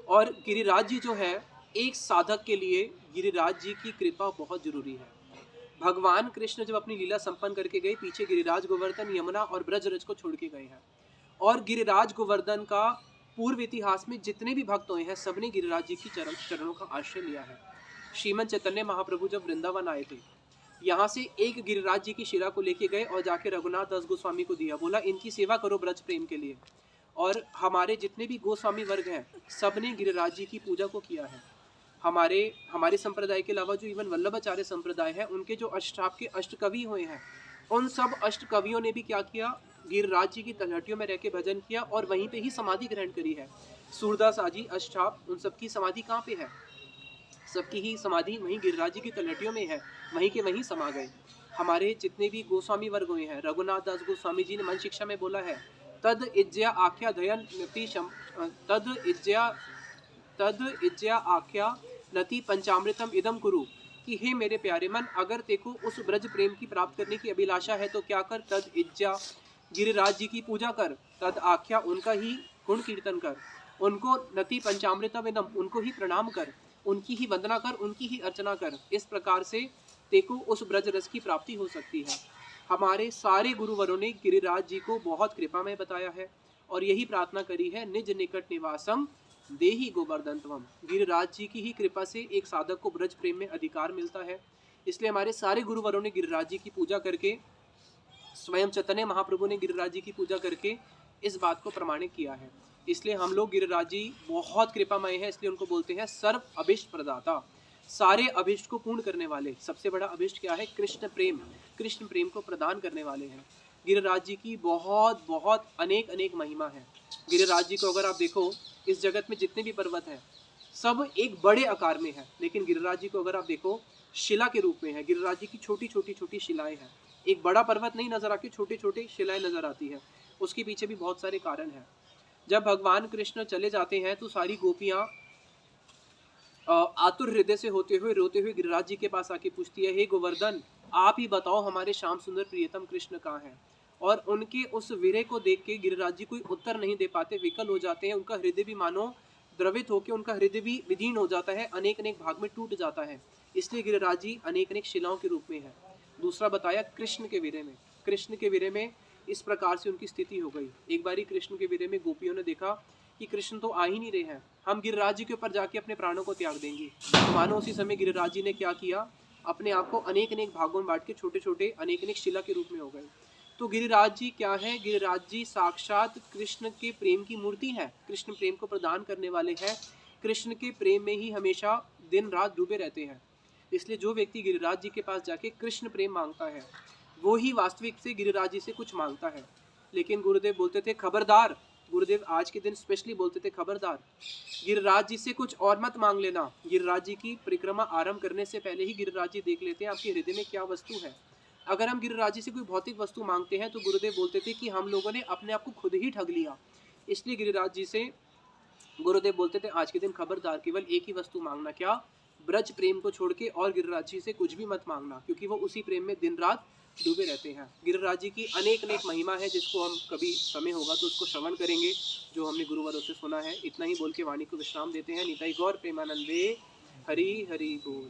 और गिरिराज जी जो है, एक साधक के लिए गिरिराज जी की कृपा बहुत जरूरी है। भगवान कृष्ण जब अपनी लीला संपन्न करके गए, पीछे गिरिराज गोवर्धन यमुना और ब्रजरज को छोड़ के गए हैं। और गिरिराज गोवर्धन का पूर्व इतिहास में जितने भी भक्त हुए हैं सबने गिरिराज जी की चरणों का आश्रय लिया है। श्रीमद चैतन्य महाप्रभु जब वृंदावन आए थे, यहाँ से एक गिरिराज जी की शिला को लेके गए और जाके रघुनाथ दास गोस्वामी को दिया, बोला इनकी सेवा करो ब्रज प्रेम के लिए। और हमारे जितने भी गोस्वामी वर्ग हैं सबने गिरिराज जी की पूजा को किया है। हमारे संप्रदाय के अलावा जो इवन वल्लभाचार्य संप्रदाय है, उनके जो अष्टाप के अष्टकवि हुए हैं, उन सब अष्टकवियों ने भी क्या किया, गिरिराज जी की तलहटियों में रह के भजन किया और वहीं पे ही समाधि ग्रहण करी है। सूरदास आदि अष्टाप, उन सबकी समाधि कहाँ पे है? सबकी ही समाधि वहीं गिरिराज जी की तलहटियों में है, वहीं के वहीं समा गए। हमारे जितने भी गोस्वामी वर्ग हुए हैं, रघुनाथ दास गोस्वामी जी ने मन शिक्षा में बोला है, तद इज्जया आख्या दयन तद इज्जया आख्या नति पंचामृतम इदम कुरु, कि हे मेरे प्यारे मन, अगर तेको उस ब्रज प्रेम की प्राप्त करने की अभिलाषा है तो क्या कर, तद इज्जया गिरिराज जी की पूजा कर, तद आख्या उनका ही गुण कीर्तन कर, उनको नति पंचामृतम इदम उनको ही प्रणाम कर, उनकी ही वंदना कर, उनकी ही अर्चना कर। इस प्रकार से तेको उस ब्रज रस की प्राप्ति हो सकती है। हमारे सारे गुरुवरों ने गिरिराज जी को बहुत कृपा में बताया है और यही प्रार्थना करी है, निज निकट निवासम देहि गोवर्धन त्वम। गिरिराज जी की ही कृपा से एक साधक को ब्रज प्रेम में अधिकार मिलता है। इसलिए हमारे सारे गुरुवरों ने गिरिराज जी की पूजा करके, स्वयं चैतन्य महाप्रभु ने गिरिराज जी की पूजा करके इस बात को प्रमाणित किया है। इसलिए हम लोग गिरिराज जी बहुत कृपामय है, इसलिए उनको बोलते हैं सर्व अभिष्ट प्रदाता, सारे अभिष्ट को पूर्ण करने वाले। सबसे बड़ा अभिष्ट क्या है? कृष्ण प्रेम। कृष्ण प्रेम को प्रदान करने वाले हैं। गिरिराज जी की बहुत बहुत अनेक अनेक महिमा है। गिरिराज जी को अगर आप देखो, इस जगत में जितने भी पर्वत हैं सब एक बड़े आकार में है, लेकिन गिरिराज जी को अगर आप देखो शिला के रूप में है। गिरिराज जी की छोटी छोटी छोटी शिलाएं हैं। एक बड़ा पर्वत नहीं नजर आती, छोटी छोटी शिलाएं नजर आती है। उसके पीछे भी बहुत सारे कारण हैं। जब भगवान कृष्ण चले जाते हैं तो सारी गोपियां आतुर हृदय से होते हुए रोते हुए गिरिराज जी के पास आके पूछती है, हे गोवर्धन, आप ही बताओ हमारे श्याम सुंदर प्रियतम कृष्ण कहाँ हैं। और उनके उस विरह को देख के गिरिराज जी कोई उत्तर नहीं दे पाते, विकल हो जाते हैं। उनका हृदय भी मानो द्रवित होकर उनका हृदय भी विदीर्ण हो जाता है, अनेक अनेक भाग में टूट जाता है। इसलिए गिरिराज जी अनेक अनेक शिलाओं के रूप में है। दूसरा बताया कृष्ण के विरह में। कृष्ण के विरह में इस प्रकार से उनकी स्थिति हो गई। एक बारी कृष्ण के विरह में गोपियों ने देखा कि कृष्ण तो आ ही नहीं रहे हैं, हम गिरिराज जी के ऊपर जाके अपने प्राणों को त्याग देंगे। तो मानो उसी समय गिरिराज जी ने क्या किया, अपने आप को अनेक अनेक भागों में बांट के छोटे छोटे अनेक अनेक शिला के रूप में हो गए। तो गिरिराज जी क्या है? गिरिराज जी साक्षात कृष्ण के प्रेम की मूर्ति है, कृष्ण प्रेम को प्रदान करने वाले हैं। कृष्ण के प्रेम में ही हमेशा दिन रात डूबे रहते हैं। इसलिए जो व्यक्ति गिरिराज जी के पास जाके कृष्ण प्रेम मांगता है वो ही वास्तविक से गिरिराज जी से कुछ मांगता है। लेकिन गुरुदेव बोलते थे खबरदार, गुरुदेव आज के दिन स्पेशली बोलते थे खबरदार, गिरिराज जी से कुछ और मत मांग लेना। गिरिराज जी की परिक्रमा आरंभ करने से पहले ही गिरिराज जी देख लेते हैं आपके हृदय में क्या वस्तु है। अगर हम गिरिराज जी से कोई भौतिक वस्तु मांगते हैं तो गुरुदेव बोलते थे कि हम लोगों ने अपने आप को खुद ही ठग लिया। इसलिए गिरिराज जी से गुरुदेव बोलते थे आज के दिन खबरदार, केवल एक ही वस्तु मांगना, क्या? ब्रज प्रेम को छोड़ के और गिरिराज जी से कुछ भी मत मांगना, क्योंकि वो उसी प्रेम में दिन रात डूबे रहते हैं। गिरिराज जी की अनेक अनेक महिमा है जिसको हम कभी समय होगा तो उसको श्रवण करेंगे, जो हमने गुरुवरों से सुना है। इतना ही बोल के वाणी को विश्राम देते हैं। निताई गौर प्रेमानंदे, हरि हरि बोल।